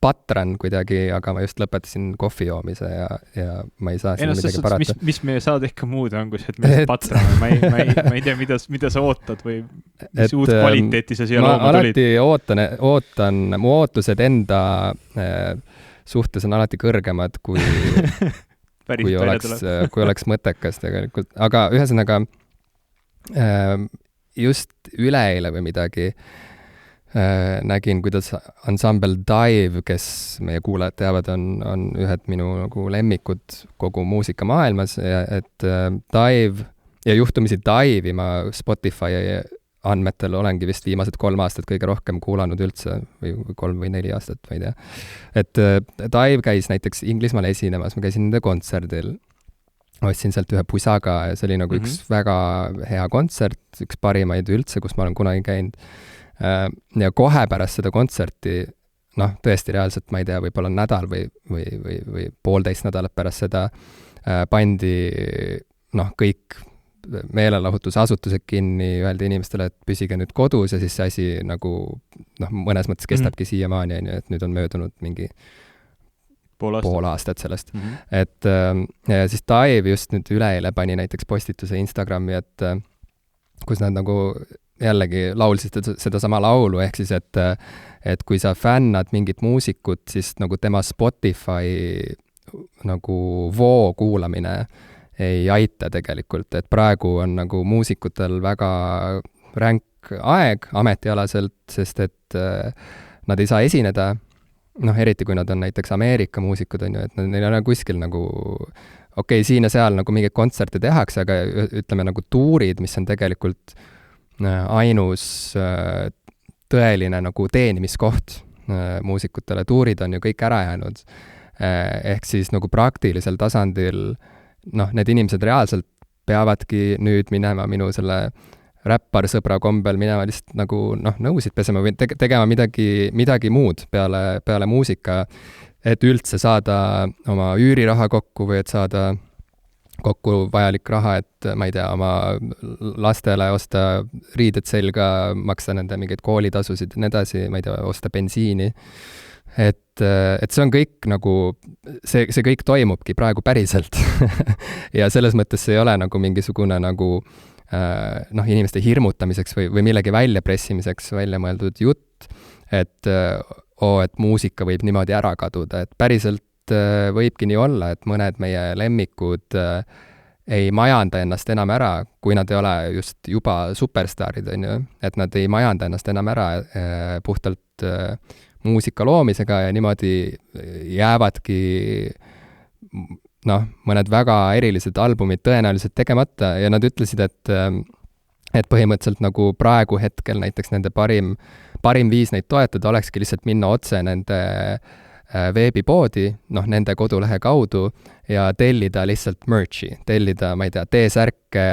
[SPEAKER 1] patran kuidagi, aga ma just lõpetasin kohvi joomise ja ma ei saa sinna midagi parata.
[SPEAKER 2] Mis meie saade ikka muud on, kui see, et me patrame, ma ei tea, mida sa ootad või mis uut kvaliteeti sa siia looma tulid?
[SPEAKER 1] Ma alati ootan, mu ootused enda suhtes on alati kõrgemad, kui oleks mõttekas tegelikult. Aga ühesõnaga just üleeile või midagi nägin, kuidas ansambel Dive, kes meie kuulajad teavad, on ühed minu nagu lemmikud kogu muusikamaailmas, et Dive ja juhtumisi Dive'i ma Spotify andmetel olengi vist viimased 3 aastat kõige rohkem kuulanud üldse või 3 või 4 aastat, ma ei tea. Et Dive käis näiteks Inglismaal esinemas, ma käisin nende kontserdil, ostsin sealt ühe pusaga ja see oli nagu üks väga hea kontsert, üks parimaid üldse, kus ma olen kunagi käinud. Ja kohe pärast seda kontserti, noh, tõesti reaalselt, ma ei tea, võib-olla nädal või 1,5 nädalat pärast seda pandi kõik meelelahutusasutused kinni, öeldi inimestele, et püsige nüüd kodus ja siis see asi nagu mõnes mõttes kestabki siiamaani, et nüüd on möödunud mingi pool aastat sellest. Et ja siis Dive just nüüd üleeile pani näiteks postituse Instagrami, et kus nad nagu jällegi laulsid seda sama laulu, ehk siis, et kui sa fännad mingit muusikut, siis nagu tema Spotify nagu voo kuulamine ei aita tegelikult, et praegu on nagu muusikutel väga ränk aeg ametialaselt, sest et nad ei saa esineda, eriti kui nad on näiteks Ameerika muusikud, on ju, et neil on kuskil nagu siin ja seal nagu mingeid kontserte tehakse, aga ütleme nagu tuurid, mis on tegelikult ainus tõeline nagu teenimiskoht muusikutele, tuurid on ju kõik ära jäänud. Ehk siis nagu praktilisel tasandil need inimesed reaalselt peavadki nüüd minema minu selle räpparsõbra kombel minema lihtsalt nagu nõusid pesema või tegema midagi muud peale muusika, et üldse saada oma üüriraha kokku või et saada kokku vajalik raha, et ma ei tea, oma lastele osta riided selga, maksta nende mingeid koolitasusid ja nii edasi, ma ei tea, osta bensiini. Et see on kõik nagu, see kõik toimubki praegu päriselt ja selles mõttes see ei ole nagu mingisugune nagu inimeste hirmutamiseks või millegi väljapressimiseks välja mõeldud jutt, et muusika võib niimoodi ära kaduda, et päriselt võibki nii olla, et mõned meie lemmikud ei majanda ennast enam ära, kui nad ei ole just juba superstaarid, on ju, et nad ei majanda ennast enam ära puhtalt muusika loomisega ja niimoodi jäävadki mõned väga erilised albumid tõenäoliselt tegemata ja nad ütlesid, et põhimõtteliselt nagu praegu hetkel näiteks nende parim viis neid toetada olekski lihtsalt minna otse nende veebipoodi, nende kodulehe kaudu ja tellida lihtsalt merch'i, tellida, ma ei tea, T-särke,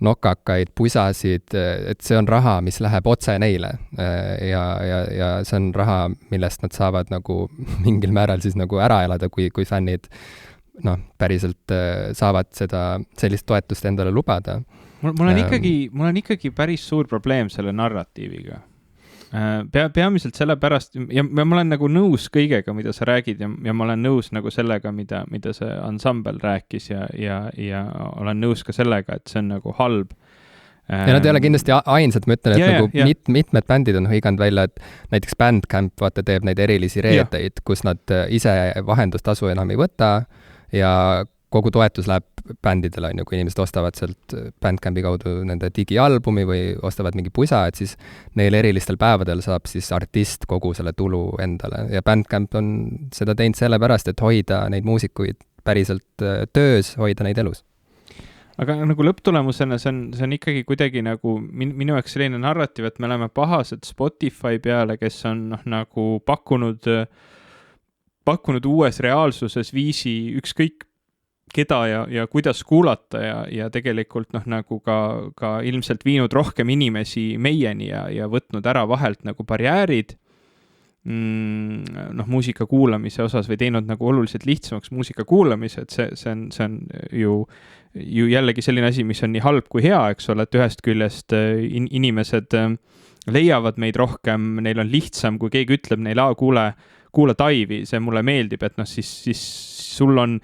[SPEAKER 1] nokakaid, pusasid, et see on raha, mis läheb otse neile ja see on raha, millest nad saavad nagu mingil määral siis nagu ära elada, kui fännid päriselt saavad sellist toetust endale lubada.
[SPEAKER 2] Mul on ikkagi päris suur probleem selle narratiiviga. Peamiselt sellepärast, ja ma olen nagu nõus kõigega, mida sa räägid ja ma olen nõus nagu sellega, mida see ansambel rääkis ja olen nõus ka sellega, et see on nagu halb.
[SPEAKER 1] Ja nad ei ole kindlasti ainsad, ma ütlen, et nagu mitmed bändid on hõiganud välja, et näiteks Bandcamp vaata teeb neid erilisi reedeid, kus nad ise vahendustasu enam ei võta ja kogu toetus läheb bändidele, on ju, kui inimesed ostavad sealt Bandcampi kaudu nende digialbumi või ostavad mingi pusa, et siis neil erilistel päevadel saab siis artist kogu selle tulu endale. Ja Bandcamp on seda teinud sellepärast, et hoida neid muusikuid päriselt töös, hoida neid elus.
[SPEAKER 2] Aga nagu lõpptulemusena see on ikkagi kuidagi nagu minu jaoks selline narratiiv, et me oleme pahased Spotify peale, kes on nagu pakkunud uues reaalsuses viisi ükskõik keda ja kuidas kuulata ja tegelikult nagu ka ilmselt viinud rohkem inimesi meieni ja võtnud ära vahelt nagu barjäärid muusika kuulamise osas või teinud nagu oluliselt lihtsamaks muusika kuulamise, et see on ju jällegi selline asi, mis on nii halb kui hea, eks ole, et ühest küljest inimesed leiavad meid rohkem, neil on lihtsam, kui keegi ütleb neile, kuula Dive'i, see mulle meeldib, et siis sul on,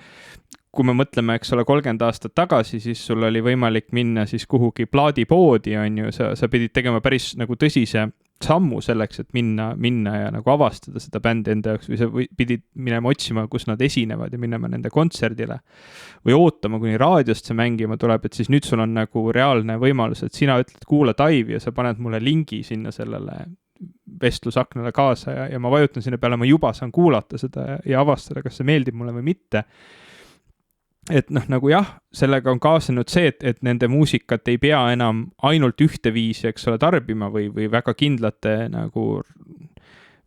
[SPEAKER 2] kui me mõtleme, eks ole, 30 aastat tagasi, siis sul oli võimalik minna siis kuhugi plaadipoodi, on ju, sa pidid tegema päris nagu tõsise sammu selleks, et minna ja nagu avastada seda bändi enda jaoks või sa pidid minema otsima, kus nad esinevad ja minema nende kontserdile või ootama, kuni raadiost see mängima tuleb, et siis nüüd sul on nagu reaalne võimalus, et sina ütled, kuula Dive'i ja sa paned mulle lingi sinna sellele vestlusaknale kaasa ja ma vajutan sinna peale, ma juba saan kuulata seda ja avastada, kas see meeldib mulle või mitte. Et noh, nagu jah, sellega on kaasanud see, et nende muusikat ei pea enam ainult ühte viisi, eks ole, tarbima või väga kindlate nagu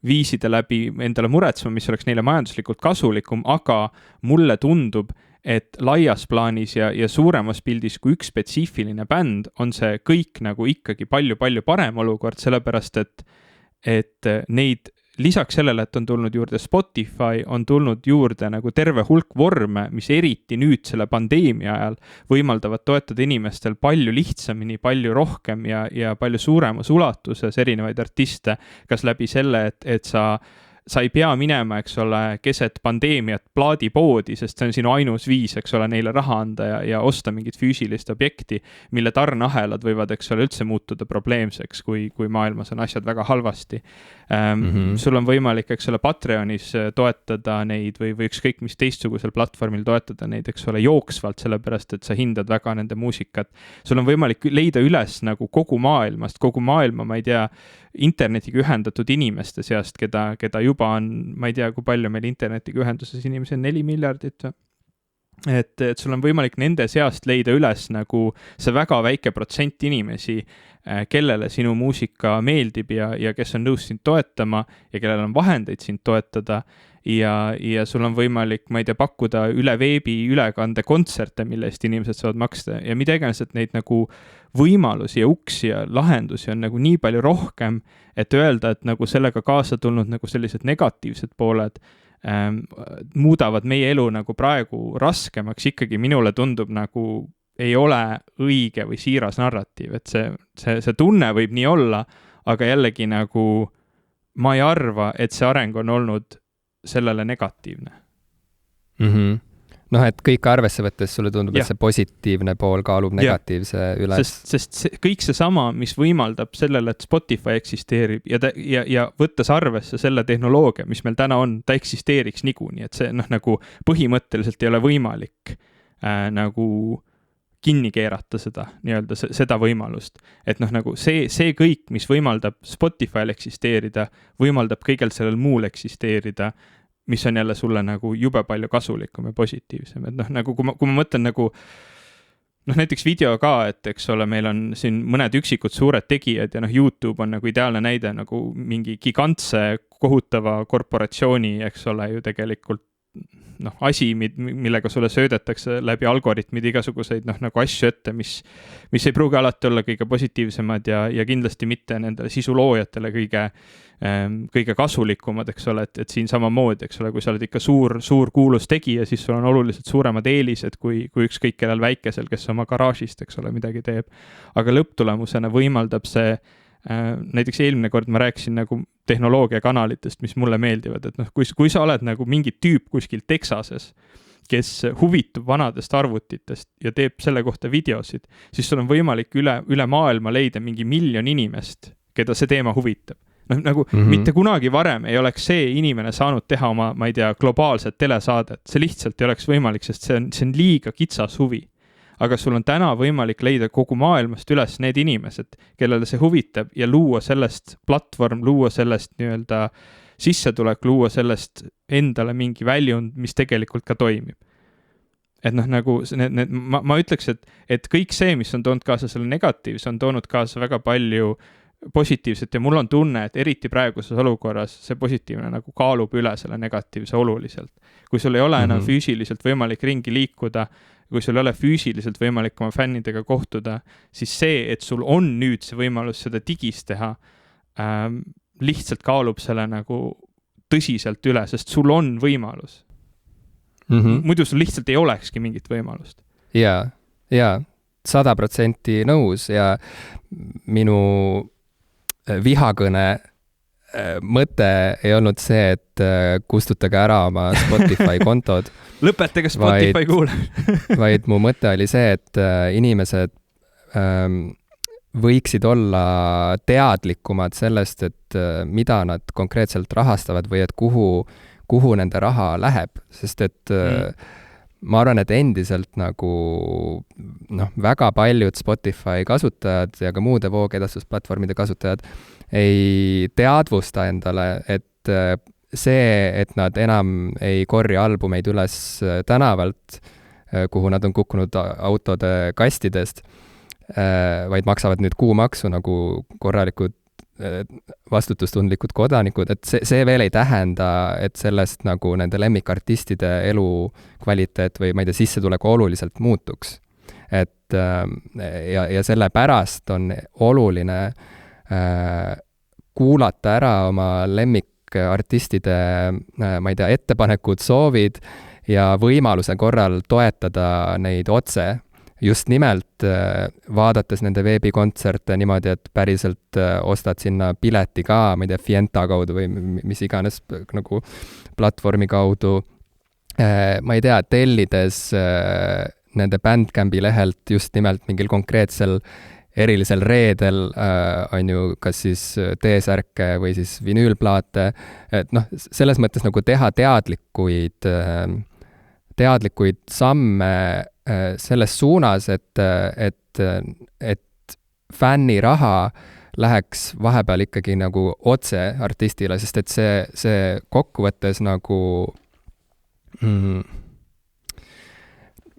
[SPEAKER 2] viiside läbi endale muretsema, mis oleks neile majanduslikult kasulikum, aga mulle tundub, et laias plaanis ja suuremas pildis kui üks spetsiifiline bänd on see kõik nagu ikkagi palju-palju parem olukord, sellepärast et neid lisaks sellele, et on tulnud juurde Spotify, on tulnud juurde nagu terve hulk vorme, mis eriti nüüd selle pandeemia ajal võimaldavad toetada inimestel palju lihtsamini, palju rohkem ja palju suuremas ulatuses erinevaid artiste, kas läbi selle, et sa ei pea minema, eks ole, keset pandeemiat plaadipoodi, sest see on sinu ainus viis, eks ole, neile raha anda ja osta mingit füüsilist objekti, mille tarnahelad võivad, eks ole, üldse muutuda probleemseks, kui maailmas on asjad väga halvasti. Sul on võimalik, eks ole, Patreonis toetada neid või ükskõik mis teistsugusel platvormil toetada neid, eks ole, jooksvalt, sellepärast, et sa hindad väga nende muusikat. Sul on võimalik leida üles nagu kogu maailmast, ma ei tea, internetiga ühendatud inimeste seast, keda juba on, ma ei tea, kui palju meil internetiga ühenduses inimesi on, 4 miljardit või? Et sul on võimalik nende seast leida üles nagu see väga väike protsent inimesi, kellele sinu muusika meeldib ja kes on nõus sind toetama ja kellel on vahendeid sind toetada ja sul on võimalik, ma ei tea, pakkuda üle veebi ülekande kontserte, mille eest inimesed saavad maksta ja mida iganes, et neid nagu võimalusi ja uksi ja lahendusi on nagu nii palju rohkem, et öelda, et nagu sellega kaasa tulnud nagu sellised negatiivsed pooled muudavad meie elu nagu praegu raskemaks, ikkagi minule tundub nagu ei ole õige või siiras narratiiv, et see tunne võib nii olla, aga jällegi nagu ma ei arva, et see areng on olnud sellele negatiivne.
[SPEAKER 1] Noh, et kõik arvesse võttes sulle tundub, et see positiivne pool kaalub negatiivse üles.
[SPEAKER 2] Sest kõik see sama, mis võimaldab sellele, et Spotify eksisteerib ja võttes arvesse selle tehnoloogia, mis meil täna on, ta eksisteeriks niikuinii, et see nagu põhimõtteliselt ei ole võimalik nagu kinni keerata seda võimalust. Et nagu see kõik, mis võimaldab Spotify'l eksisteerida, võimaldab kõigel sellel muul eksisteerida, mis on jälle sulle nagu jube palju kasulikum ja positiivsem. Et nagu kui ma mõtlen nagu näiteks video ka, et eks ole, meil on siin mõned üksikud suured tegijad ja YouTube on nagu ideaalne näide nagu mingi gigantse kohutava korporatsiooni, eks ole, ju tegelikult asi, millega sulle söödetakse läbi algoritmid igasuguseid nagu asju ette, mis ei pruugi alati olla kõige positiivsemad ja kindlasti mitte nendele sisuloojatele kõige kasulikumad, eks ole, et siin samamoodi, eks ole, kui sa oled ikka suur kuulus tegija, siis sul on oluliselt suuremad eelised kui ükskõik kellel väikesel, kes oma garaažist, eks ole, midagi teeb. Aga lõpptulemusena võimaldab see näiteks eelmine kord ma rääkisin nagu tehnoloogiakanalitest, mis mulle meeldivad, et kui sa oled nagu mingi tüüp kuskil Texases, kes huvitub vanadest arvutitest ja teeb selle kohta videosid, siis sul on võimalik üle maailma leida mingi 1 miljon inimest, keda see teema huvitab. Mitte kunagi varem ei oleks see inimene saanud teha oma, ma ei tea, globaalset telesaadet, see lihtsalt ei oleks võimalik, sest see on liiga kitsas huvi. Aga sul on täna võimalik leida kogu maailmast üles need inimesed, kellele see huvitab ja luua sellest platvorm, luua sellest nii-öelda sissetulek, luua sellest endale mingi väljund, mis tegelikult ka toimib. Et nagu ma ütleks, et kõik see, mis on toonud kaasa selle negatiivse, on toonud kaasa väga palju positiivset ja mul on tunne, et eriti praeguses olukorras see positiivne nagu kaalub üle selle negatiivse oluliselt. Kui sul ei ole enam füüsiliselt võimalik ringi liikuda, kui sul ei ole füüsiliselt võimalik oma fännidega kohtuda, siis see, et sul on nüüd see võimalus seda digis teha, lihtsalt kaalub selle nagu tõsiselt üle, sest sul on võimalus. Muidu sul lihtsalt ei olekski mingit võimalust.
[SPEAKER 1] Jaa, 100% nõus ja minu vihakõne mõte ei olnud see, et kustutage ära oma Spotify kontod.
[SPEAKER 2] Lõpetage Spotify kuule.
[SPEAKER 1] Vaid mu mõte oli see, et inimesed võiksid olla teadlikumad sellest, et mida nad konkreetselt rahastavad või et kuhu nende raha läheb, sest et ma arvan, et endiselt nagu väga paljud Spotify kasutajad ja ka muude voogedastusplatvormide kasutajad ei teadvusta endale, et see, et nad enam ei korja albumeid üles tänavalt, kuhu nad on kukkunud autode kastidest, vaid maksavad nüüd kuumaksu nagu korralikud vastutustundlikud kodanikud, et see veel ei tähenda, et sellest nagu nende lemmikartistide elukvaliteet või ma ei tea, sissetuleku oluliselt muutuks. Et ja sellepärast on oluline kuulata ära oma lemmikartistide, ma ei tea, ettepanekud, soovid ja võimaluse korral toetada neid otse. Just nimelt vaadates nende veebikontserte niimoodi, et päriselt ostad sinna pileti ka, ma ei tea, Fienta kaudu või mis iganes nagu platvormi kaudu. Ma ei tea, tellides nende Bandcampi lehelt just nimelt mingil konkreetsel erilisel reedel on ju kas siis T-särke või siis vinüülplaate, et selles mõttes nagu teha teadlikuid samme selles suunas, et fänni raha läheks vahepeal ikkagi nagu otse artistile, sest et see kokkuvõttes nagu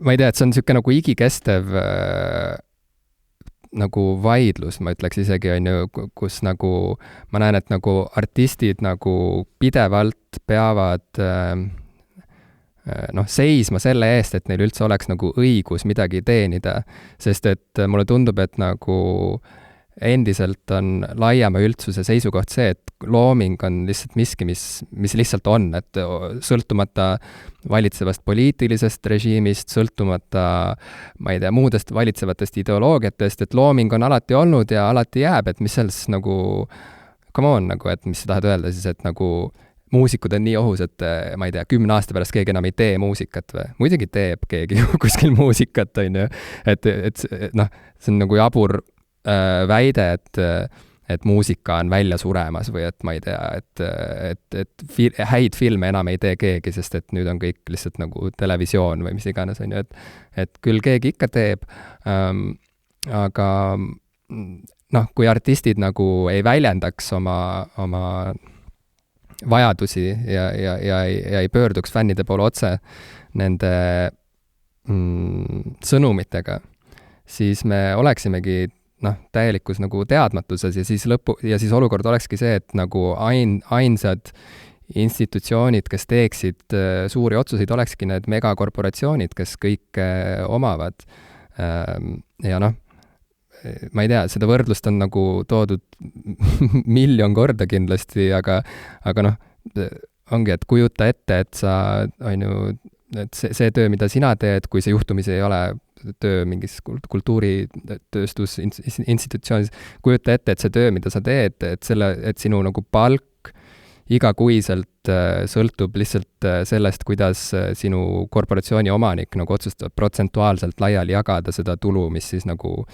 [SPEAKER 1] ma ei tea, et see on niisugune nagu igikestev nagu vaidlus, ma ütleks isegi, on ju, kus nagu ma näen, et nagu artistid nagu pidevalt peavad seisma selle eest, et neil üldse oleks nagu õigus midagi teenida, sest et mulle tundub, et nagu endiselt on laiema üldsuse seisukoht see, et looming on lihtsalt miski, mis lihtsalt on, et sõltumata valitsevast poliitilisest režiimist, sõltumata, ma ei tea, muudest valitsevatest ideoloogiatest, et looming on alati olnud ja alati jääb, et mis selles nagu, come on, nagu, et mis sa tahad öelda siis, et nagu muusikud on nii ohus, et ma ei tea, 10 aasta pärast keegi enam ei tee muusikat või? Muidugi teeb keegi kuskil muusikat, on ju. Et see on nagu jabur väide, et muusika on välja suremas või et ma ei tea, et häid filme enam ei tee keegi, sest et nüüd on kõik lihtsalt nagu televisioon või mis iganes, on ju. Et küll keegi ikka teeb, aga kui artistid nagu ei väljendaks oma vajadusi ja ei pöörduks fännide poole otse nende sõnumitega, siis me oleksimegi täielikus nagu teadmatuses ja siis olukord olekski see, et nagu ainsad institutsioonid, kes teeksid suuri otsuseid, olekski need megakorporatsioonid, kes kõike omavad. Ja ma ei tea, seda võrdlust on nagu toodud 1 miljon korda kindlasti, aga ongi, et kujuta ette, et sa, on ju, et see töö, mida sina teed, kui see juhtumisi ei ole töö mingis kultuuritööstus institutsioonis, kujuta ette, et see töö, mida sa teed, et sinu nagu palk igakuiselt sõltub lihtsalt sellest, kuidas sinu korporatsiooni omanik nagu otsustab protsentuaalselt laiali jagada seda tulu, mis siis nagu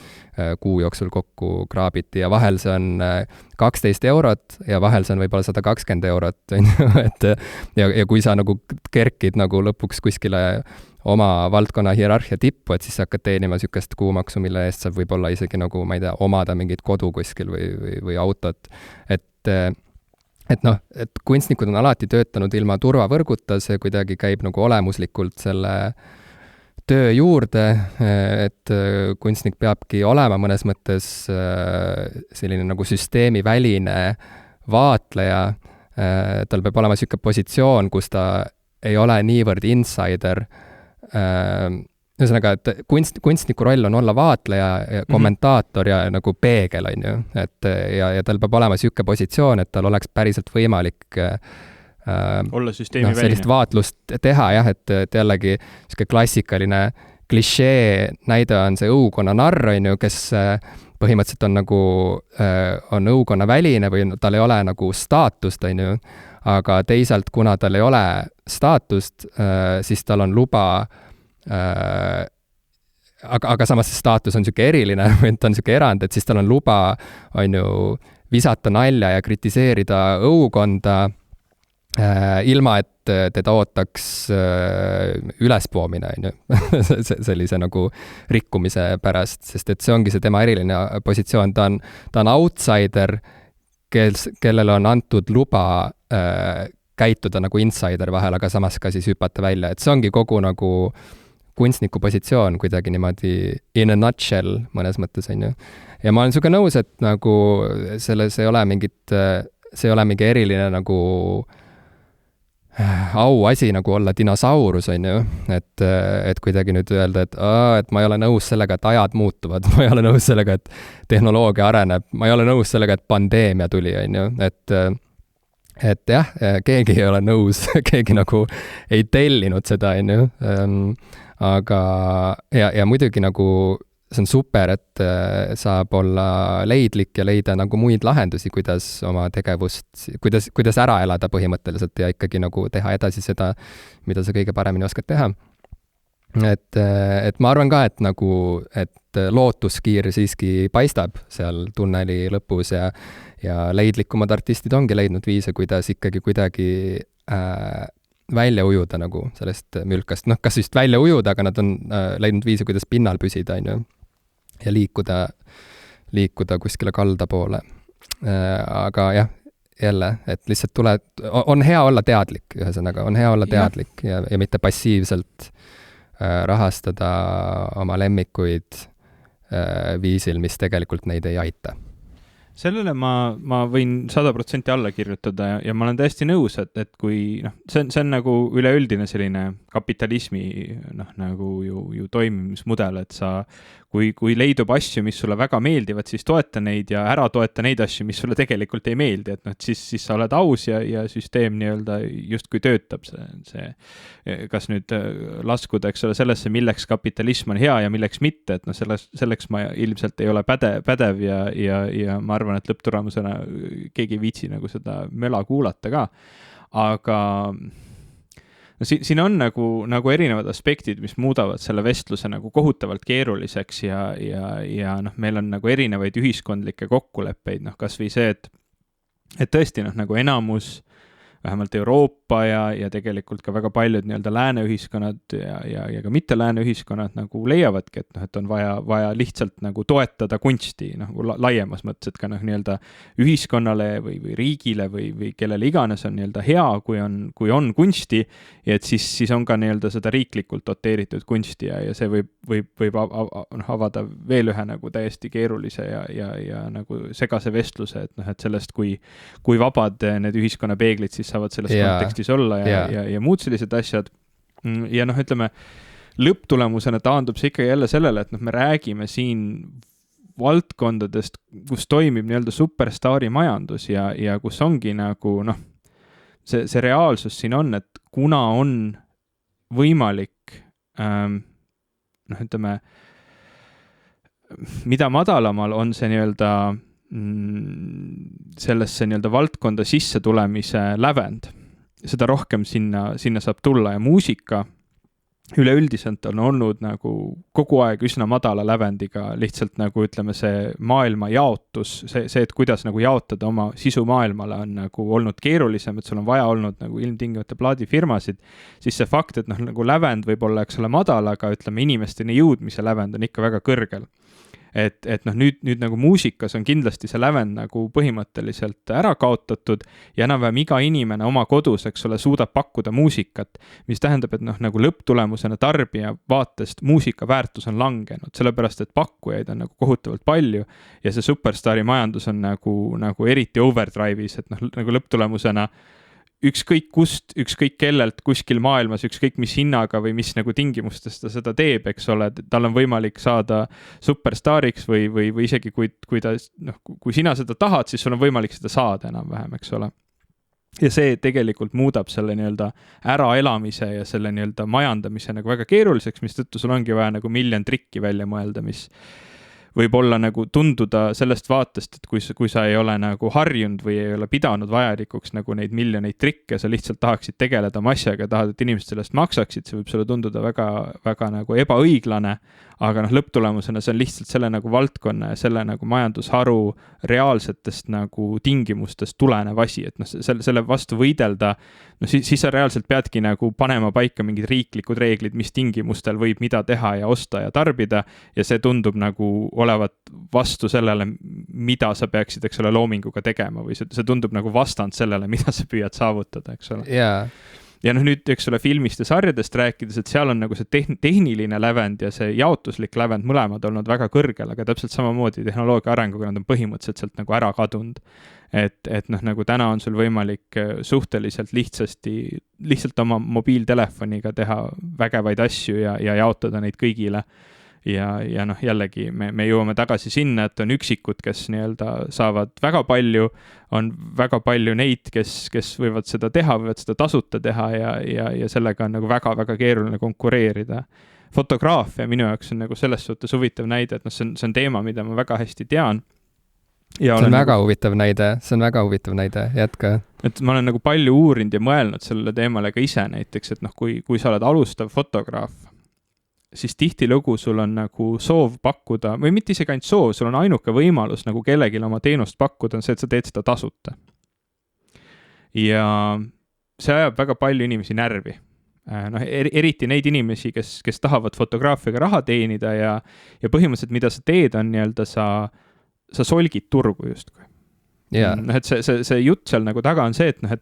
[SPEAKER 1] kuu jooksul kokku kraabiti ja vahel see on 12 eurot ja vahel see on võib-olla 120 eurot, on ju, et ja kui sa nagu kerkid nagu lõpuks kuskile oma valdkonna hierarhia tippu, et siis sa hakkad teenima niisugust kuumaksu, mille eest saab võib-olla isegi nagu, ma ei tea, omada mingit kodu kuskil või autot, et kunstnikud on alati töötanud ilma turvavõrguta, see kuidagi käib nagu olemuslikult selle töö juurde, et kunstnik peabki olema mõnes mõttes selline nagu süsteemiväline vaatleja, tal peab olema niisugune positsioon, kus ta ei ole niivõrd insider, ühesõnaga, et kunstniku roll on olla vaatleja, kommentaator ja nagu peegel, on ju, et ja tal peab olema niisugune positsioon, et tal oleks päriselt võimalik
[SPEAKER 2] olla süsteemiväline.
[SPEAKER 1] Sellist vaatlust teha, jah, et jällegi niisugune klassikaline klišee näide on see õukonna narr, on ju, kes põhimõtteliselt on nagu, on õukonna väline või tal ei ole nagu staatust, on ju, aga teisalt, kuna tal ei ole staatust, siis tal on luba aga samas see staatus on niisugune eriline, et ta on niisugune erand, et siis tal on luba, on ju, visata nalja ja kritiseerida õukonda ilma, et teda ootaks ülespoomine, on ju, sellise nagu rikkumise pärast, sest et see ongi see tema eriline positsioon, ta on outsider, kellele on antud luba käituda nagu insider vahel, aga samas ka siis hüpata välja, et see ongi kogu nagu kunstniku positsioon kuidagi niimoodi in a nutshell mõnes mõttes, on ju. Ja ma olen sinuga nõus, et nagu selles ei ole see ei ole mingi eriline nagu auasi nagu olla dinosaurus, on ju, et kuidagi nüüd öelda, et ma ei ole nõus sellega, et ajad muutuvad, ma ei ole nõus sellega, et tehnoloogia areneb, ma ei ole nõus sellega, et pandeemia tuli, on ju, et jah, keegi ei ole nõus, keegi nagu ei tellinud seda, on ju, aga ja muidugi nagu see on super, et saab olla leidlik ja leida nagu muid lahendusi, kuidas oma tegevust, kuidas ära elada põhimõtteliselt ja ikkagi nagu teha edasi seda, mida sa kõige paremini oskad teha. Et ma arvan ka, et lootuskiir siiski paistab seal tunneli lõpus ja leidlikumad artistid ongi leidnud viise, kuidas ikkagi kuidagi välja ujuda nagu sellest mülkast. Noh, kas just välja ujuda, aga nad on leidnud viise, kuidas pinnal püsida, on ju, ja liikuda kuskile kalda poole. Aga jah, jälle, et lihtsalt on hea olla teadlik, ühesõnaga, on hea olla teadlik ja mitte passiivselt rahastada oma lemmikuid viisil, mis tegelikult neid ei aita.
[SPEAKER 2] Sellele ma võin 100% alla kirjutada ja ma olen täiesti nõus, et kui see on nagu üleüldine selline kapitalismi nagu ju toimimismudel, et sa kui leidub asju, mis sulle väga meeldivad, siis toeta neid ja ära toeta neid asju, mis sulle tegelikult ei meeldi, et siis sa oled aus ja süsteem nii-öelda justkui töötab see kas nüüd laskuda, eks ole, sellesse, milleks kapitalism on hea ja milleks mitte, et selleks ma ilmselt ei ole pädev ja ma arvan, et lõpptulemusena keegi ei viitsi nagu seda möla kuulata ka, aga siin on nagu erinevad aspektid, mis muudavad selle vestluse nagu kohutavalt keeruliseks ja meil on nagu erinevaid ühiskondlikke kokkuleppeid, kas või see, et tõesti nagu enamus vähemalt Euroopa ja tegelikult ka väga paljud nii-öelda lääneühiskonnad ja ka mitte lääneühiskonnad nagu leiavadki, et on vaja lihtsalt nagu toetada kunsti nagu laiemas mõttes, et ka nii-öelda ühiskonnale või riigile või kellele iganes on nii-öelda hea, kui on kunsti, ja et siis on ka nii-öelda seda riiklikult doteeritud kunsti ja see võib avada veel ühe nagu täiesti keerulise ja nagu segase vestluse, et sellest, kui vabad need ühiskonna peeglid siis saavad selles kontekstis olla ja muud sellised asjad. Ja ütleme, lõpptulemusena taandub see ikka jälle sellele, et me räägime siin valdkondadest, kus toimib nii-öelda superstaari majandus ja kus ongi nagu see reaalsus siin on, et kuna on võimalik ütleme, mida madalamal on see nii-öelda sellesse nii-öelda valdkonda sisse tulemise lävend, seda rohkem sinna saab tulla ja muusika üleüldiselt on olnud nagu kogu aeg üsna madala lävendiga, lihtsalt nagu ütleme see maailma jaotus, see, et kuidas nagu jaotada oma sisu maailmale on nagu olnud keerulisem, et sul on vaja olnud nagu ilmtingimata plaadifirmasid, siis see fakt, et nagu lävend võib olla, eks ole, madal, aga ütleme inimesteni jõudmise lävend on ikka väga kõrgel. Et nüüd nagu muusikas on kindlasti see lävend nagu põhimõtteliselt ära kaotatud ja enam-vähem iga inimene oma kodus, eks ole, suudab pakkuda muusikat, mis tähendab, et nagu lõpptulemusena tarbija vaatest muusika väärtus on langenud, sellepärast et pakkujaid on nagu kohutavalt palju ja see superstaari majandus on nagu eriti overdrive'is, et nagu lõpptulemusena ükskõik kust, ükskõik kellelt kuskil maailmas, ükskõik mis hinnaga või mis nagu tingimustes ta seda teeb, eks ole, tal on võimalik saada superstaariks või isegi kui ta, kui sina seda tahad, siis sul on võimalik seda saada enam-vähem, eks ole. Ja see tegelikult muudab selle nii-öelda äraelamise ja selle nii-öelda majandamise nagu väga keeruliseks, mis tõttu sul ongi vaja nagu 1 miljon trikki välja mõelda, mis võib olla nagu tunduda sellest vaatest, et kui sa ei ole nagu harjunud või ei ole pidanud vajalikuks nagu neid miljoneid trikke, sa lihtsalt tahaksid tegeleda oma asjaga ja tahad, et inimesed sellest maksaksid, see võib sulle tunduda väga, väga nagu ebaõiglane, aga noh, lõpptulemusena see on lihtsalt selle nagu valdkonna ja selle nagu majandusharu reaalsetest nagu tingimustest tulenev asi, et noh, selle vastu võidelda, no siis sa reaalselt peadki nagu panema paika mingid riiklikud reeglid, mis tingimustel võib mida teha ja osta ja tarbida, ja see tundub nagu olevat vastu sellele, mida sa peaksid, eks ole, loominguga tegema, või see tundub nagu vastand sellele, mida sa püüad saavutada, eks ole. Ja noh, nüüd, eks ole, filmist ja sarjadest rääkides, et seal on nagu see tehniline lävend ja see jaotuslik lävend mõlemad olnud väga kõrgel, aga täpselt samamoodi tehnoloogia arenguga nad on põhimõtteliselt sealt nagu ära kadunud. Et noh, nagu täna on sul võimalik suhteliselt lihtsalt oma mobiiltelefoniga teha vägevaid asju ja jaotada neid kõigile. Ja noh, jällegi me jõuame tagasi sinna, et on üksikud, kes nii-öelda saavad väga palju, on väga palju neid, kes võivad seda teha, võivad seda tasuta teha ja sellega on nagu väga-väga keeruline konkureerida. Fotograafia minu jaoks on nagu selles suhtes huvitav näide, et noh, see on teema, mida ma väga hästi tean.
[SPEAKER 1] See on väga huvitav näide, jätka.
[SPEAKER 2] Et ma olen nagu palju uurinud ja mõelnud selle teemale ka ise näiteks, et noh, kui sa oled alustav fotograaf, siis tihtilugu sul on nagu soov pakkuda, või mitte isegi ainult soov, sul on ainuke võimalus nagu kellelegi oma teenust pakkuda, on see, et sa teed seda tasuta. Ja see ajab väga palju inimesi närvi. No, eriti neid inimesi, kes tahavad fotograafiaga raha teenida ja põhimõtteliselt, mida sa teed, on nii-öelda sa solgid turgu justkui. No, et see jutt seal nagu taga on see, et noh,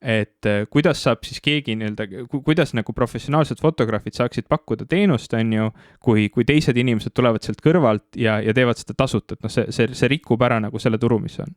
[SPEAKER 2] et kuidas saab siis keegi nii-öelda, kuidas nagu professionaalsed fotograafid saaksid pakkuda teenust, on ju, kui teised inimesed tulevad sealt kõrvalt ja teevad seda tasuta, et noh, see rikub ära nagu selle turu, mis on.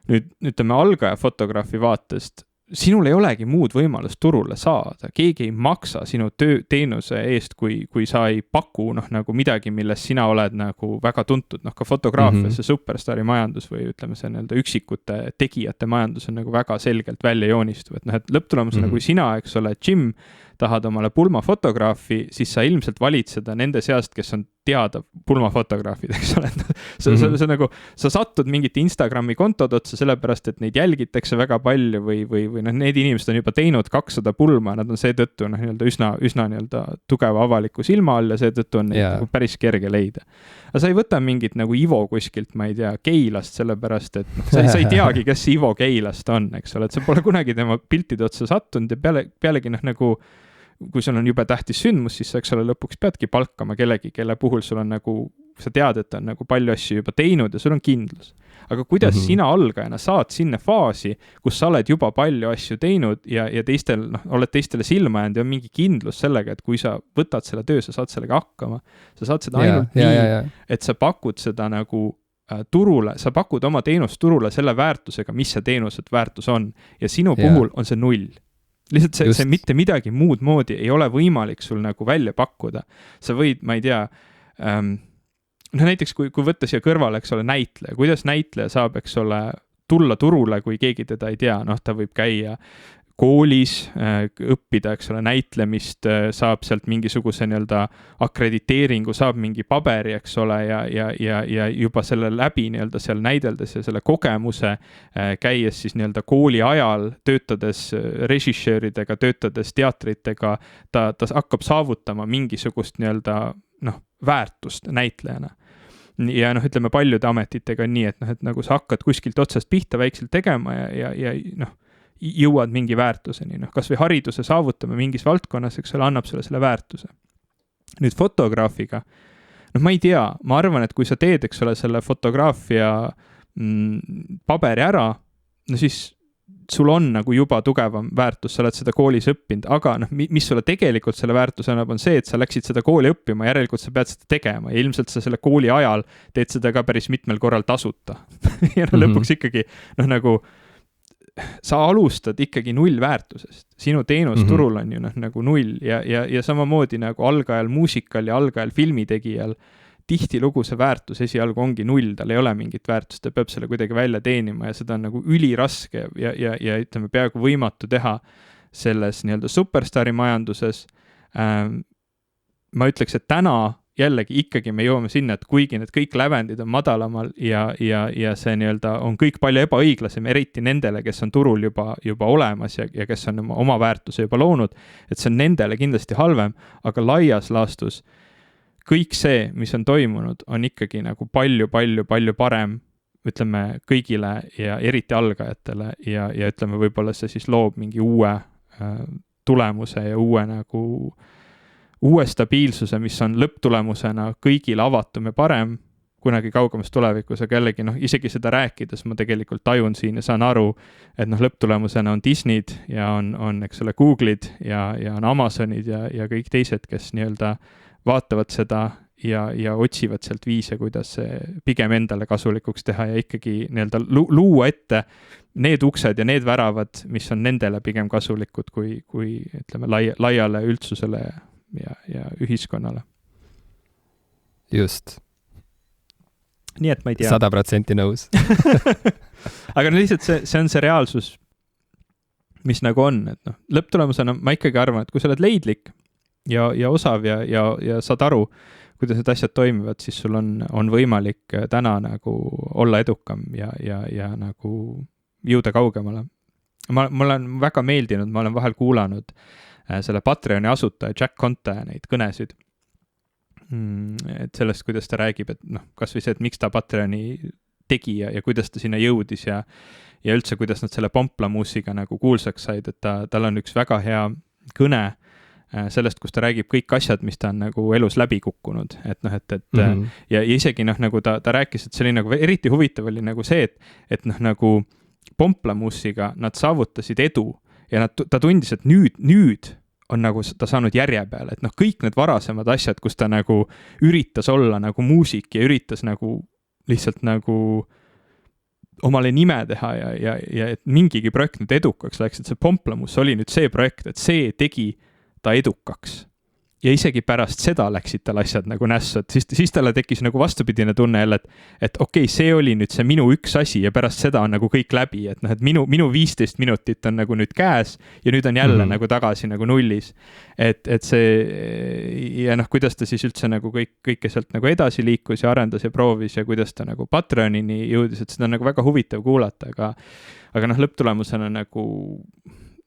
[SPEAKER 2] Nüüd ütleme algaja fotograafi vaatest, sinul ei olegi muud võimalust turule saada, keegi ei maksa sinu teenuse eest, kui sa ei paku noh, nagu midagi, milles sina oled nagu väga tuntud, noh ka fotograafias see superstari majandus või ütleme see nii-öelda üksikute tegijate majandus on nagu väga selgelt välja joonistuv, et noh, et lõpptulemusena kui sina, eks ole, Jim, tahad omale pulmafotograafi, siis sa ilmselt valid seda nende seast, kes on teada pulmafotograafid, eks ole. See nagu, sa satud mingit Instagrami kontod otsa sellepärast, et neid jälgitakse väga palju või noh, need inimesed on juba teinud 200 pulma, nad on seetõttu noh, üsna nii-öelda tugeva avaliku silma all ja seetõttu on neid nagu päris kerge leida. Aga sa ei võta mingit nagu Ivo kuskilt, ma ei tea, Keilast, sellepärast, et noh, sa ei teagi, kes Ivo Keilast on, eks ole, et sa pole kunagi tema piltide otsa sattunud ja pealegi noh, nagu kui sul on jube tähtis sündmus, siis sa, eks ole, lõpuks peadki palkama kellegi, kelle puhul sul on nagu, sa tead, et on nagu palju asju juba teinud ja sul on kindlus. Aga kuidas sina algajana saad sinna faasi, kus sa oled juba palju asju teinud ja teistel, noh, oled teistele silma jäänud ja on mingi kindlus sellega, et kui sa võtad selle töö, sa saad sellega hakkama. Sa saad seda ainult et sa pakud seda nagu turule, sa pakud oma teenust turule selle väärtusega, mis see teenused väärtus on. Ja sinu puhul on see 0. Lihtsalt see mitte midagi muud moodi ei ole võimalik sul nagu välja pakkuda. Sa võid, ma ei tea, näiteks kui võtta siia kõrvale, eks ole, näitleja, kuidas näitleja saab, eks ole, tulla turule, kui keegi teda ei tea, noh, ta võib käia koolis, õppida, eks ole, näitlemist, saab sealt mingisuguse nii-öelda akrediteeringu, saab mingi paberi, eks ole, ja juba selle läbi nii-öelda seal näideldes ja selle kogemuse käies siis nii-öelda kooli ajal, töötades režissööridega, töötades teatritega, ta hakkab saavutama mingisugust nii-öelda noh, väärtust näitlejana. Ja noh, ütleme paljude ametitega nii, et noh, et nagu sa hakkad kuskilt otsast pihta väikselt tegema ja noh, jõuad mingi väärtuseni, noh, kas või hariduse saavutame mingis valdkonnas, eks ole, annab selle väärtuse. Nüüd fotograafiga, noh, ma ei tea, ma arvan, et kui sa teed, eks ole, selle fotograafia paberi ära, no siis sul on nagu juba tugevam väärtus, sa oled seda koolis õppinud, aga noh, mis sulle tegelikult selle väärtuse annab, on see, et sa läksid seda kooli õppima, järelikult sa pead seda tegema ja ilmselt sa selle kooli ajal teed seda ka päris mitmel korral tasuta. Ja no, lõpuks ikkagi, noh, nagu sa alustad ikkagi 0 väärtusest. Sinu teenus turul on ju noh, nagu 0 ja samamoodi nagu algajal muusikal ja algajal filmitegijal tihtilugu see väärtus esialgu ongi 0, tal ei ole mingit väärtust, ta peab selle kuidagi välja teenima ja seda on nagu üliraske ja ütleme peaaegu võimatu teha selles nii-öelda superstari majanduses. Ma ütleks, et täna jällegi ikkagi me jõuame sinna, et kuigi need kõik lävendid on madalamal ja see nii-öelda on kõik palju ebaõiglasem, eriti nendele, kes on turul juba olemas ja kes on oma väärtuse juba loonud, et see on nendele kindlasti halvem, aga laias laastus kõik see, mis on toimunud, on ikkagi nagu palju parem, ütleme, kõigile ja eriti algajatele ja ütleme, võib-olla see siis loob mingi uue tulemuse ja uue stabiilsuse, mis on lõpptulemusena kõigile avatum ja parem kunagi kaugemas tulevikus, aga jällegi isegi seda rääkides ma tegelikult tajun siin ja saan aru, et lõpptulemusena on Disney'd ja on eks ole, Google'id ja on Amazonid ja kõik teised, kes nii-öelda vaatavad seda ja otsivad sealt viise, kuidas see pigem endale kasulikuks teha ja ikkagi nii-öelda luua ette need uksed ja need väravad, mis on nendele pigem kasulikud kui ütleme, laiale üldsusele ja ühiskonnale.
[SPEAKER 1] Just.
[SPEAKER 2] Nii et ma ei tea.
[SPEAKER 1] 100% nõus.
[SPEAKER 2] Aga lihtsalt see on see reaalsus, mis nagu on, et lõpptulemusena ma ikkagi arvan, et kui sa oled leidlik ja osav ja saad aru, kuidas need asjad toimivad, siis sul on võimalik täna nagu olla edukam ja nagu jõuda kaugemale. Mulle on väga meeldinud, ma olen vahel kuulanud selle Patreoni asutaja Jack Conte neid kõnesid. Et sellest, kuidas ta räägib, et kas või see, et miks ta Patreoni tegi ja kuidas ta sinna jõudis ja üldse, kuidas nad selle Pomplamuusiga nagu kuulsaks said, et tal on üks väga hea kõne sellest, kus ta räägib kõik asjad, mis ta on nagu elus läbi kukkunud, ja isegi nagu ta rääkis, et see oli nagu eriti huvitav oli nagu see, et nagu Pomplamuusiga nad saavutasid edu ja ta tundis, et nüüd on nagu ta saanud järje peale, et kõik need varasemad asjad, kus ta nagu üritas olla nagu muusik ja üritas nagu lihtsalt nagu omale nime teha ja et mingigi projekt nüüd edukaks läks, et see Pomplamus oli nüüd see projekt, et see tegi ta edukaks. Ja isegi pärast seda läksid tal asjad nagu nässu, et siis talle tekkis nagu vastupidine tunne jälle, et okei, see oli nüüd see minu üks asi ja pärast seda on nagu kõik läbi, et et minu 15 minutit on nagu nüüd käes ja nüüd on jälle nagu tagasi nagu nullis. Et see ja kuidas ta siis üldse nagu kõike sealt nagu edasi liikus ja arendas ja proovis ja kuidas ta nagu Patreonini jõudis, et seda on nagu väga huvitav kuulata, aga lõpptulemusena nagu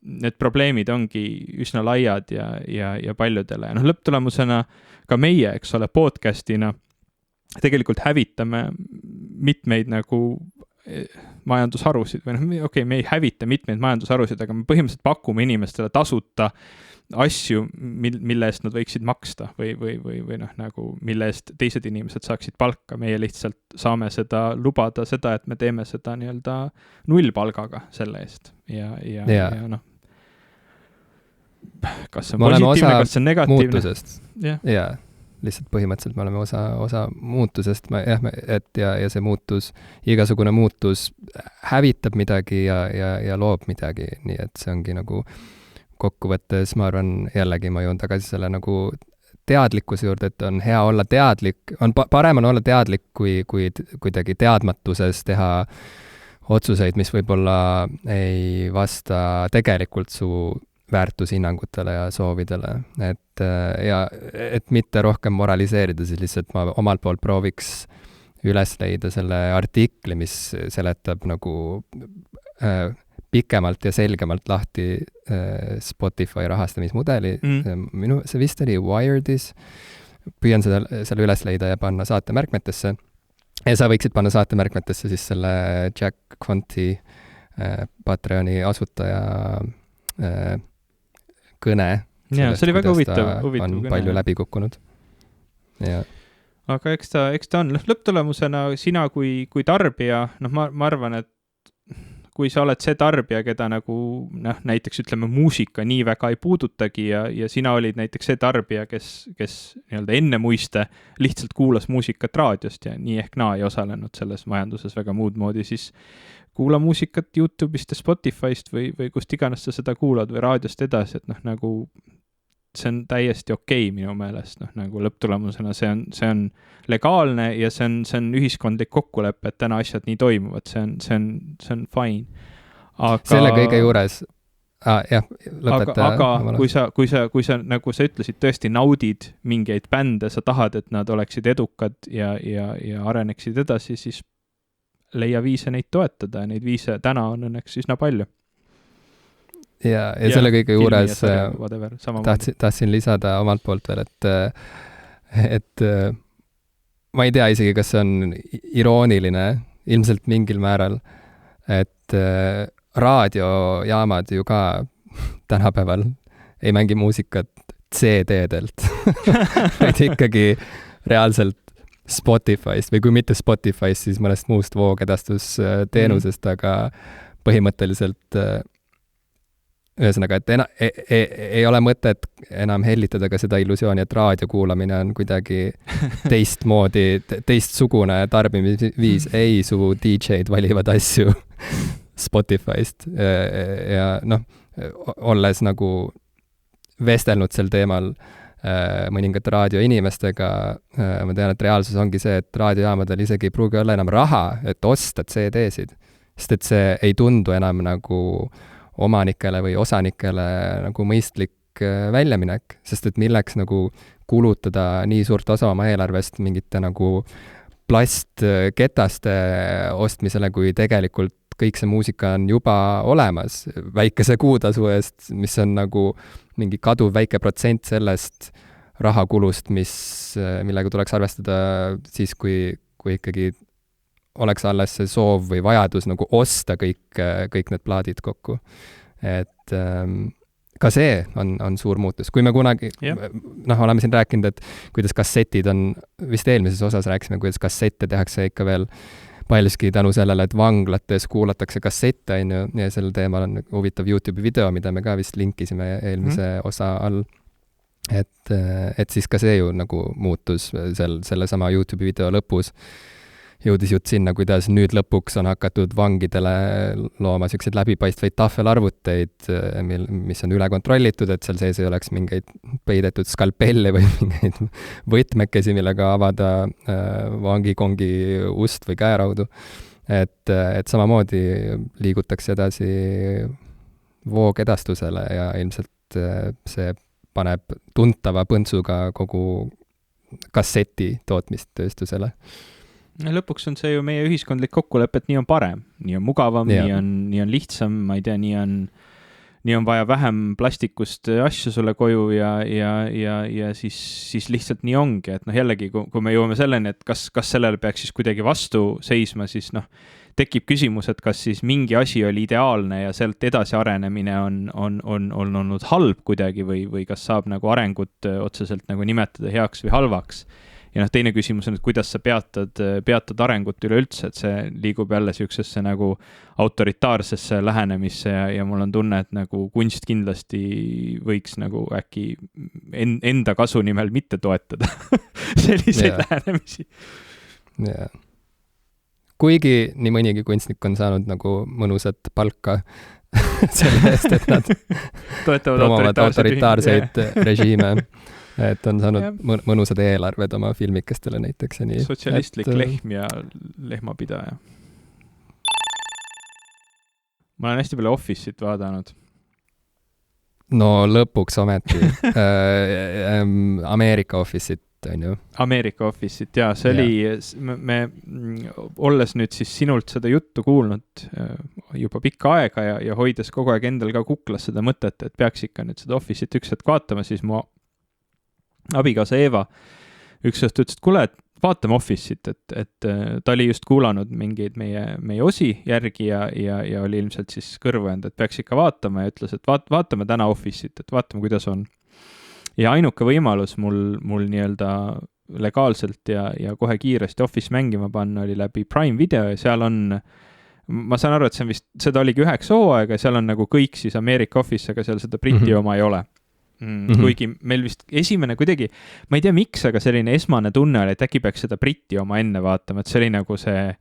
[SPEAKER 2] need probleemid ongi üsna laiad ja paljudele. Ja lõpptulemusena ka meie, eks ole, podcastina tegelikult hävitame mitmeid nagu majandusharusid või okei, me ei hävita mitmeid majandusharusid, aga me põhimõtteliselt pakume inimestele tasuta asju, mille eest nad võiksid maksta või nagu mille eest teised inimesed saaksid palka. Meie lihtsalt saame seda lubada seda, et me teeme seda nii-öelda nullpalgaga selle eest ja kas see on positiivne, kas see on negatiivne?
[SPEAKER 1] Jaa, lihtsalt põhimõtteliselt me oleme osa muutusest, ja see muutus, igasugune muutus hävitab midagi ja loob midagi, nii et see ongi nagu kokkuvõttes, ma arvan, jällegi ma jõuan tagasi selle nagu teadlikkuse juurde, et on hea olla teadlik, parem on olla teadlik, kui kuidagi teadmatuses teha otsuseid, mis võib-olla ei vasta tegelikult su väärtushinnangutele ja soovidele, et mitte rohkem moraliseerida, siis lihtsalt ma omalt poolt prooviks üles leida selle artikli, mis seletab nagu pikemalt ja selgemalt lahti Spotify rahastamismudeli. See vist oli Wired'is. Püüan selle üles leida ja panna saatemärkmetesse. Ja sa võiksid panna saatemärkmetesse siis selle Jack Conte Patreoni asutaja kõne.
[SPEAKER 2] Jaa, see oli väga huvitav
[SPEAKER 1] on
[SPEAKER 2] kõne.
[SPEAKER 1] Palju läbi kukkunud. Ja.
[SPEAKER 2] Aga eks ta on lõpptulemusena sina kui tarbija, ma arvan, et kui sa oled see tarbija, keda nagu näiteks ütleme muusika nii väga ei puudutagi ja sina olid näiteks see tarbija, kes nii-öelda enne muiste lihtsalt kuulas muusikat raadiost ja nii ehk naa ei osalenud selles majanduses väga muud moodi, siis kuula muusikat YouTube'ist ja Spotify'st või kust iganes sa seda kuulad või raadiost edasi, et nagu see on täiesti okei minu meelest, nagu lõpptulemusena see on legaalne ja see on ühiskondlik kokkulepe, et täna asjad nii toimuvad, see on fine. Aga
[SPEAKER 1] selle kõige juures, jah, lõpeta.
[SPEAKER 2] Aga kui sa, nagu sa ütlesid, tõesti naudid mingeid bände, sa tahad, et nad oleksid edukad ja areneksid edasi, siis leia viise neid toetada ja neid viise täna on õnneks üsna palju. Ja selle kõige juures tahtsin lisada omalt poolt veel,
[SPEAKER 1] et ma ei tea isegi, kas see on irooniline, ilmselt mingil määral, et raadiojaamad ju ka tänapäeval ei mängi muusikat CD-delt, vaid ikkagi reaalselt Spotify'st või kui mitte Spotify'st, siis mõnest muust voogedastusteenusest, aga põhimõtteliselt ühesõnaga, et ei ole mõtet enam hellitada ka seda illusiooni, et raadio kuulamine on kuidagi teistmoodi, teistsugune tarbimisviis. Ei, su DJ-d valivad asju Spotify'st ja noh, olles nagu vestelnud sel teemal mõningate raadioinimestega, ma tean, et reaalsus ongi see, et raadiojaamadel isegi ei pruugi olla enam raha, et osta CD-sid, sest et see ei tundu enam nagu omanikele või osanikele nagu mõistlik väljaminek, sest et milleks nagu kulutada nii suurt osa oma eelarvest mingite nagu plastketaste ostmisele, kui tegelikult kõik see muusika on juba olemas väikese kuutasu eest, mis on nagu mingi kaduv väike protsent sellest rahakulust, millega tuleks arvestada siis, kui ikkagi oleks alles see soov või vajadus nagu osta kõik need plaadid kokku. Et ka see on suur muutus. Kui me kunagi, oleme siin rääkinud, et kuidas kassetid on, vist eelmises osas rääkisime, kuidas kassette tehakse ikka veel paljuski tänu sellele, et vanglates kuulatakse kassette, ja sel teemal on huvitav YouTube'i video, mida me ka vist linkisime eelmise osa all. Et siis ka see ju nagu muutus selle sama YouTube'i video lõpus. Jõudis jutt sinna, kuidas nüüd lõpuks on hakatud vangidele looma selliseid läbipaistvaid tahvelarvuteid, mis on üle kontrollitud, et seal sees ei oleks mingeid peidetud skalpelle või mingeid võtmekesi, millega avada vangikongi ust või käeraudu. Et samamoodi liigutakse edasi voogedastusele ja ilmselt see paneb tuntava põntsuga kogu kasseti tootmistööstusele.
[SPEAKER 2] Lõpuks on see ju meie ühiskondlik kokkulepe, et nii on parem, nii on mugavam, nii on lihtsam, ma ei tea, nii on vaja vähem plastikust asju sulle koju ja siis lihtsalt nii ongi, et jällegi, kui me jõuame selleni, et kas sellele peaks siis kuidagi vastu seisma, siis tekib küsimus, et kas siis mingi asi oli ideaalne ja sealt edasi arenemine on olnud halb kuidagi või kas saab nagu arengut otseselt nagu nimetada heaks või halvaks. Ja teine küsimus on, et kuidas sa peatad arengut üleüldse, et see liigub jälle siuksesse nagu autoritaarsesse lähenemisse ja mul on tunne, et nagu kunst kindlasti võiks nagu äkki enda kasu nimel mitte toetada selliseid lähenemisi.
[SPEAKER 1] Kuigi nii mõnigi kunstnik on saanud nagu mõnusat palka selle eest, et nad promovad autoritaarseid režiime. Et on saanud mõnusad eelarved oma filmikestele näiteks. Ja nii.
[SPEAKER 2] Sotsialistlik lehm ja lehmapidaja. Ma olen hästi palju Office'it vaadanud.
[SPEAKER 1] No lõpuks ometi. Ameerika Office'it on ju.
[SPEAKER 2] Ameerika Office'it, jaa. See oli, me olles nüüd siis sinult seda juttu kuulnud juba pikka aega ja hoides kogu aeg endal ka kuklas seda mõtet, et peaks ikka nüüd seda Office'it üks hetk vaatama, siis mu abikaasa Eeva üks õhtu ütles, et kuule, et vaatame Office'it, et ta oli just kuulanud mingeid meie osi järgi ja oli ilmselt siis kõrvu jäänud, et peaks ikka vaatama ja ütles, et vaatame täna Office'it, et vaatame, kuidas on. Ja ainuke võimalus mul nii-öelda legaalselt ja kohe kiiresti Office mängima panna oli läbi Prime Video ja seal on, ma saan aru, et see on vist, seda oligi 9 hooaega ja seal on nagu kõik siis Ameerika Office, aga seal seda Briti oma ei ole. Kuigi meil vist esimene kuidagi, ma ei tea miks, aga selline esmane tunne oli, et äkki peaks seda Briti oma enne vaatama, et see oli nagu see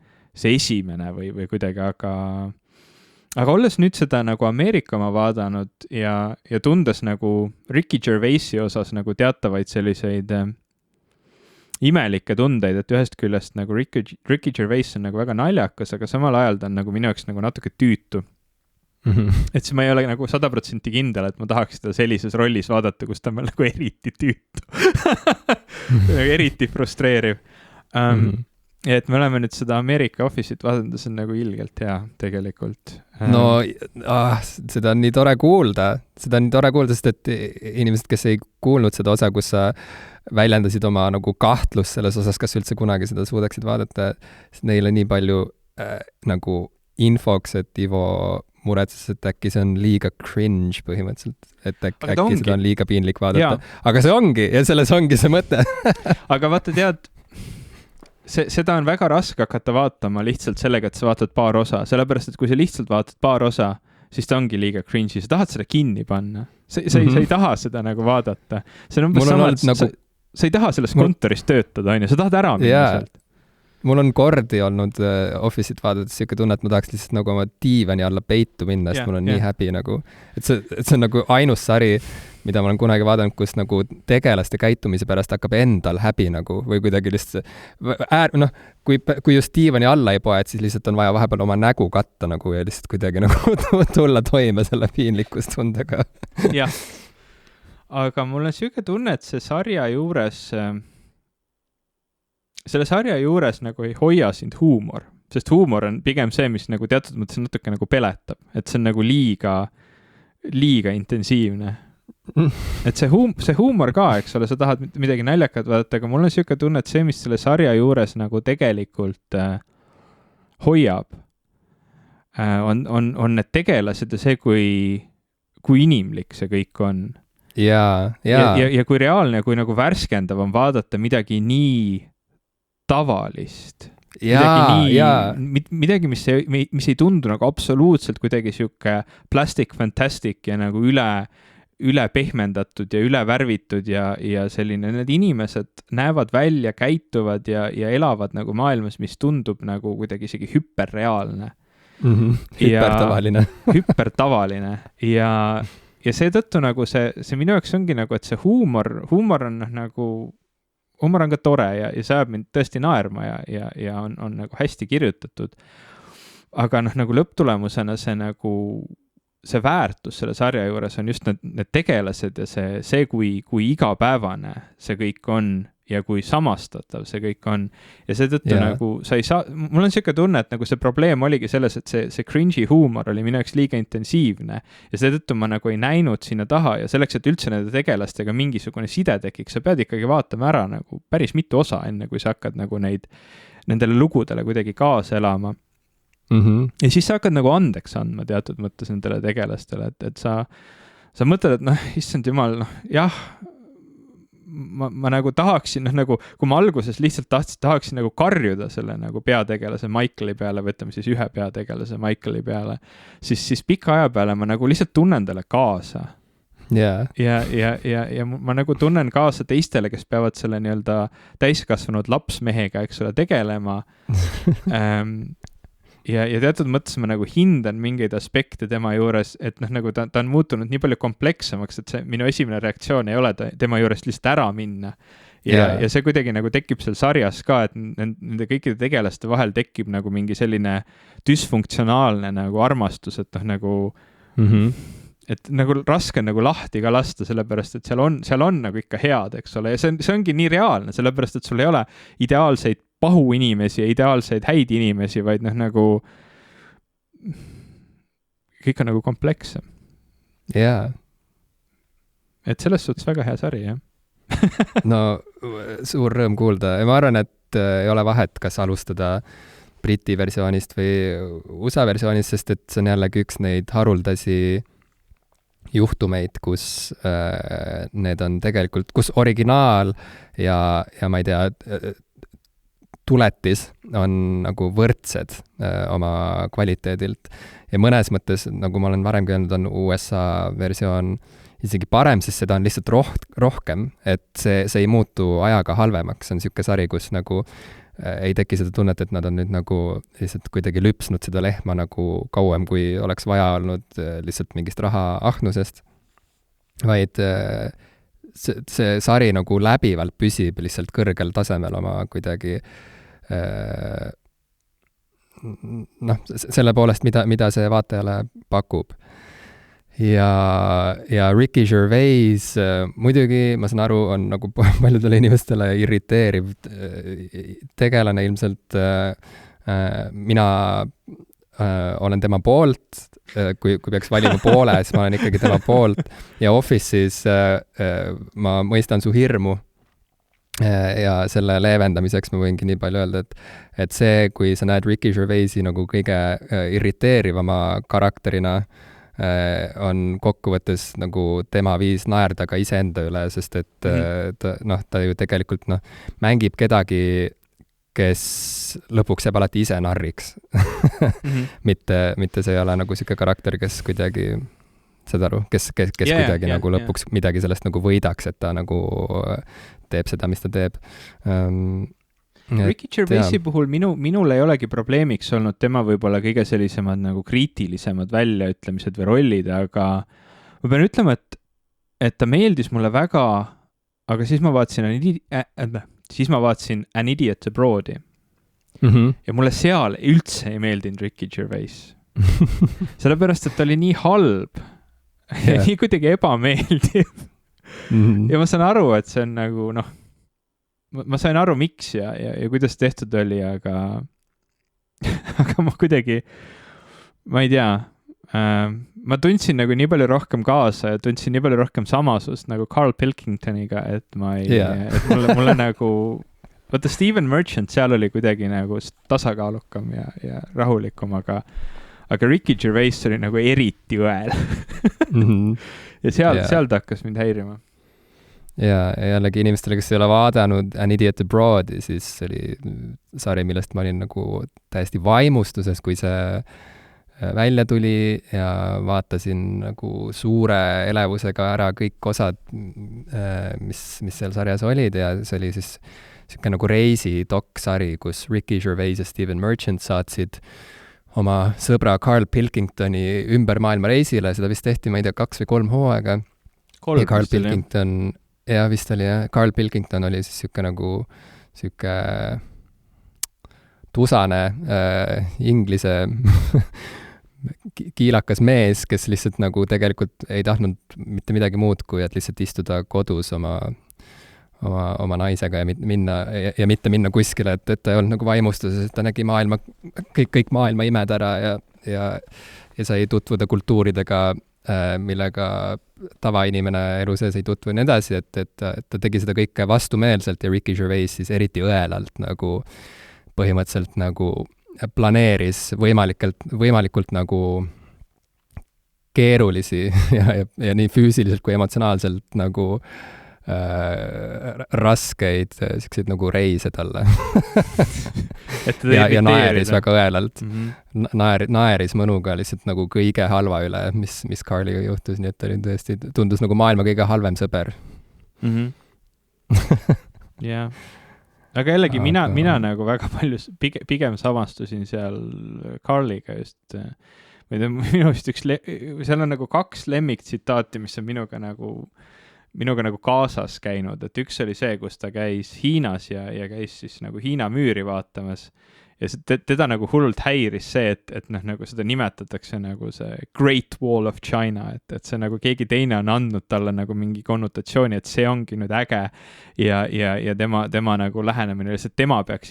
[SPEAKER 2] esimene või kuidagi, aga olles nüüd seda nagu Ameerika oma vaadanud ja tundes nagu Ricky Gervaisi osas nagu teatavaid selliseid imelikke tundeid, et ühest küljest nagu Ricky Gervais on nagu väga naljakas, aga samal ajal ta on nagu minu jaoks nagu natuke tüütu. Et siis ma ei ole nagu 100% kindel, et ma tahaks seda sellises rollis vaadata, kus ta on nagu eriti tüütu. Eriti frustreeriv. et me oleme nüüd seda Ameerika Office'it vaadanud, see on nagu ilgelt hea tegelikult.
[SPEAKER 1] No seda on nii tore kuulda, sest et inimesed, kes ei kuulnud seda osa, kus sa väljendasid oma nagu kahtlust selles osas, kas üldse kunagi seda suudaksid vaadata, sest neile nii palju nagu infoks, et Ivo muretses, et äkki see on liiga cringe põhimõtteliselt, et äkki seda on liiga piinlik vaadata. Aga see ongi, ja selles ongi see mõte.
[SPEAKER 2] Aga vaata, tead, seda on väga raske hakata vaatama lihtsalt sellega, et sa vaatad paar osa, sellepärast, et kui sa lihtsalt vaatad paar osa, siis ta ongi liiga cringe'i, sa tahad seda kinni panna. Sa ei taha seda nagu vaadata. See on umbes sama, et nagu... sa ei taha selles kontoris töötada, on ju, sa tahad ära minna sealt.
[SPEAKER 1] Mul on kordi olnud Office'it vaadates siuke tunne, et ma tahaks lihtsalt nagu oma diivani alla peitu minna, sest mul on nii häbi nagu, et see on nagu ainus sari, mida ma olen kunagi vaadanud, kus nagu tegelaste käitumise pärast hakkab endal häbi nagu, või kuidagi lihtsalt kui just diivani alla ei poe, et siis lihtsalt on vaja vahepeal oma nägu katta nagu ja lihtsalt kuidagi nagu tulla toime selle piinlikkustundega.
[SPEAKER 2] Jah, aga mul on siuke tunne, et see sarja juures... selle sarja juures nagu ei hoia sind huumor, sest huumor on pigem see, mis nagu teatud mõttes natuke nagu peletab, et see on nagu liiga intensiivne. Et see huumor ka, eks ole, sa tahad midagi naljakat vaadata, aga mul on siuke tunne, et see, mis selle sarja juures nagu tegelikult hoiab, on need tegelased ja see, kui inimlik see kõik on. Ja kui reaalne, kui nagu värskendav on vaadata midagi nii tavalist. Midagi, mis ei tundu nagu absoluutselt kuidagi siuke plastic fantastic ja nagu üle pehmendatud ja üle värvitud ja selline, need inimesed näevad välja, käituvad ja elavad nagu maailmas, mis tundub nagu kuidagi isegi hüperreaalne.
[SPEAKER 1] Hüpertavaline.
[SPEAKER 2] Hüpertavaline ja seetõttu nagu see minu jaoks ongi nagu, et see huumor on nagu Humor on ka tore ja see ajab mind tõesti naerma ja on nagu hästi kirjutatud. Aga nagu lõpptulemusena see väärtus selle sarja juures on just need tegelased ja see kui igapäevane see kõik on ja kui samastatav see kõik on. Ja seetõttu nagu sa ei saa, mul on siuke tunne, et nagu see probleem oligi selles, et see cringy huumor oli minu jaoks liiga intensiivne ja seetõttu ma nagu ei näinud sinna taha ja selleks, et üldse nende tegelastega mingisugune side tekiks, sa pead ikkagi vaatama ära nagu päris mitu osa, enne kui sa hakkad nagu nendele lugudele kuidagi kaasa elama. Ja siis sa hakkad nagu andeks andma teatud mõttes nendele tegelastele, et sa mõtled, et issand jumal, jah, ma nagu tahaksin, nagu kui ma alguses lihtsalt tahaksin nagu karjuda selle nagu peategelase Michaeli peale, või ütleme siis ühe peategelase Michaeli peale, siis pika aja peale ma nagu lihtsalt tunnen talle kaasa. Ja ma nagu tunnen kaasa teistele, kes peavad selle nii-öelda täiskasvanud lapsmehega, eks ole, tegelema. Ja teatud mõttes ma nagu hindan mingeid aspekte tema juures, et nagu ta on muutunud nii palju komplekssemaks, et see minu esimene reaktsioon ei ole tema juurest lihtsalt ära minna. Ja see kuidagi nagu tekib seal sarjas ka, et nende kõikide tegelaste vahel tekib nagu mingi selline dysfunktsionaalne nagu armastus, et nagu et nagu raske on nagu lahti ka lasta, sellepärast, et seal on nagu ikka head, eks ole, ja see ongi nii reaalne, sellepärast, et sul ei ole ideaalseid pahu inimesi ja ideaalseid häid inimesi, vaid nagu kõik on nagu komplekssem. Et selles suhtes väga hea sari, jah.
[SPEAKER 1] No, suur rõõm kuulda. Ja ma arvan, et ei ole vahet, kas alustada Briti versioonist või USA versioonist, sest et see on jällegi üks neid haruldasi juhtumeid, kus need on tegelikult, kus originaal ja ma ei tea, tuletis on nagu võrdsed oma kvaliteedilt ja mõnes mõttes, nagu ma olen varem öelnud, on USA versioon isegi parem, sest seda on lihtsalt rohkem, et see ei muutu ajaga halvemaks, see on siuke sari, kus nagu ei teki seda tunnet, et nad on nüüd nagu lihtsalt kuidagi lüpsnud seda lehma nagu kauem, kui oleks vaja olnud lihtsalt mingist raha ahnusest, vaid see sari nagu läbivalt püsib lihtsalt kõrgel tasemel oma kuidagi selle poolest, mida see vaatajale pakub. ja Ricky Gervais muidugi, ma saan aru, on nagu paljudele inimestele irriteeriv tegelane ilmselt. Mina olen tema poolt, kui peaks valima poole, siis ma olen ikkagi tema poolt. Ja Office'is ma mõistan su hirmu ja selle leevendamiseks ma võingi nii palju öelda, et see, kui sa näed Ricky Gervaisi nagu kõige irriteerivama karakterina, on kokkuvõttes nagu tema viis naerda ka iseenda üle, sest et ta ju tegelikult mängib kedagi, kes lõpuks jääb alati ise narriks. mitte see ei ole nagu siuke karakter, kes kuidagi, saad aru, kes kuidagi nagu lõpuks midagi sellest nagu võidaks, et ta nagu teeb seda, mis ta teeb.
[SPEAKER 2] Ricky Gervaisi puhul minul ei olegi probleemiks olnud tema võib-olla kõige sellisemad nagu kriitilisemad väljaütlemised või rollid, aga ma pean ütlema, et ta meeldis mulle väga, aga siis ma vaatasin An Idiot Abroad'i. Ja mulle seal üldse ei meeldinud Ricky Gervais. Sellepärast, et ta oli nii halb ja nii kuidagi ebameeldiv. Ja ma saan aru, et see on nagu ma sain aru, miks ja kuidas tehtud oli, aga ma kuidagi, ma ei tea, ma tundsin nagu nii palju rohkem kaasa ja tundsin nii palju rohkem samasust nagu Carl Pilkingtoniga, et et mulle nagu, vaata Stephen Merchant seal oli kuidagi nagu tasakaalukam ja rahulikum, aga Ricky Gervais oli nagu eriti õel. Ja seal ta hakkas mind häirima.
[SPEAKER 1] Ja jällegi inimestele, kes ei ole vaadanud An Idiot Abroad, siis see oli sari, millest ma olin nagu täiesti vaimustuses, kui see välja tuli ja vaatasin nagu suure elevusega ära kõik osad, mis seal sarjas olid ja see oli siis siuke nagu reisi-doc-sari, kus Ricky Gervais ja Stephen Merchant saatsid oma sõbra Carl Pilkingtoni ümber maailma reisile, seda vist tehti, ma ei tea, 2 või 3 hooaega. Ja Carl Pilkington ja vist oli Carl Pilkington oli siis siuke tusane inglise kiilakas mees, kes lihtsalt nagu tegelikult ei tahtnud mitte midagi muud, kui et lihtsalt istuda kodus oma naisega ja mitte minna kuskile, et ta ei olnud nagu vaimustuses, et ta nägi kõik maailma imed ära ja sai tutvuda kultuuridega, millega tavainimene elu sees ei tutvu ja nii edasi, et ta tegi seda kõike vastumeelselt ja Ricky Gervais siis eriti õelalt nagu põhimõtteliselt nagu planeeris võimalikult nagu keerulisi ja nii füüsiliselt kui emotsionaalselt nagu raskeid siukseid nagu reise talle. ja naeris väga õelalt. Naeris mõnuga lihtsalt nagu kõige halva üle, mis Carliga juhtus, nii et ta oli tõesti, tundus nagu maailma kõige halvem sõber.
[SPEAKER 2] Jah. Aga jällegi mina nagu väga palju pigem samastusin seal Carliga just. Minu vist seal on nagu 2 lemmiktsitaati, mis on minuga nagu kaasas käinud, et üks oli see, kus ta käis Hiinas ja käis siis nagu Hiina müüri vaatamas ja teda nagu hullult häiris see, et nagu seda nimetatakse nagu see Great Wall of China, et see nagu keegi teine on andnud talle nagu mingi konnotatsiooni, et see ongi nüüd äge ja tema nagu lähenemine, lihtsalt tema peaks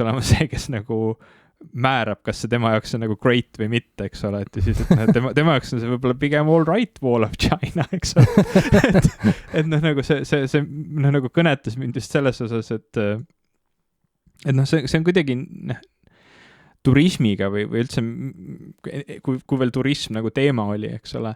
[SPEAKER 2] olema see, kes nagu määrab, kas see tema jaoks on nagu great või mitte, eks ole, et siis tema jaoks on see võib-olla pigem all right wall of China, eks ole. et nagu see nagu kõnetas mind just selles osas, et see on kuidagi turismiga või üldse, kui veel turism nagu teema oli, eks ole,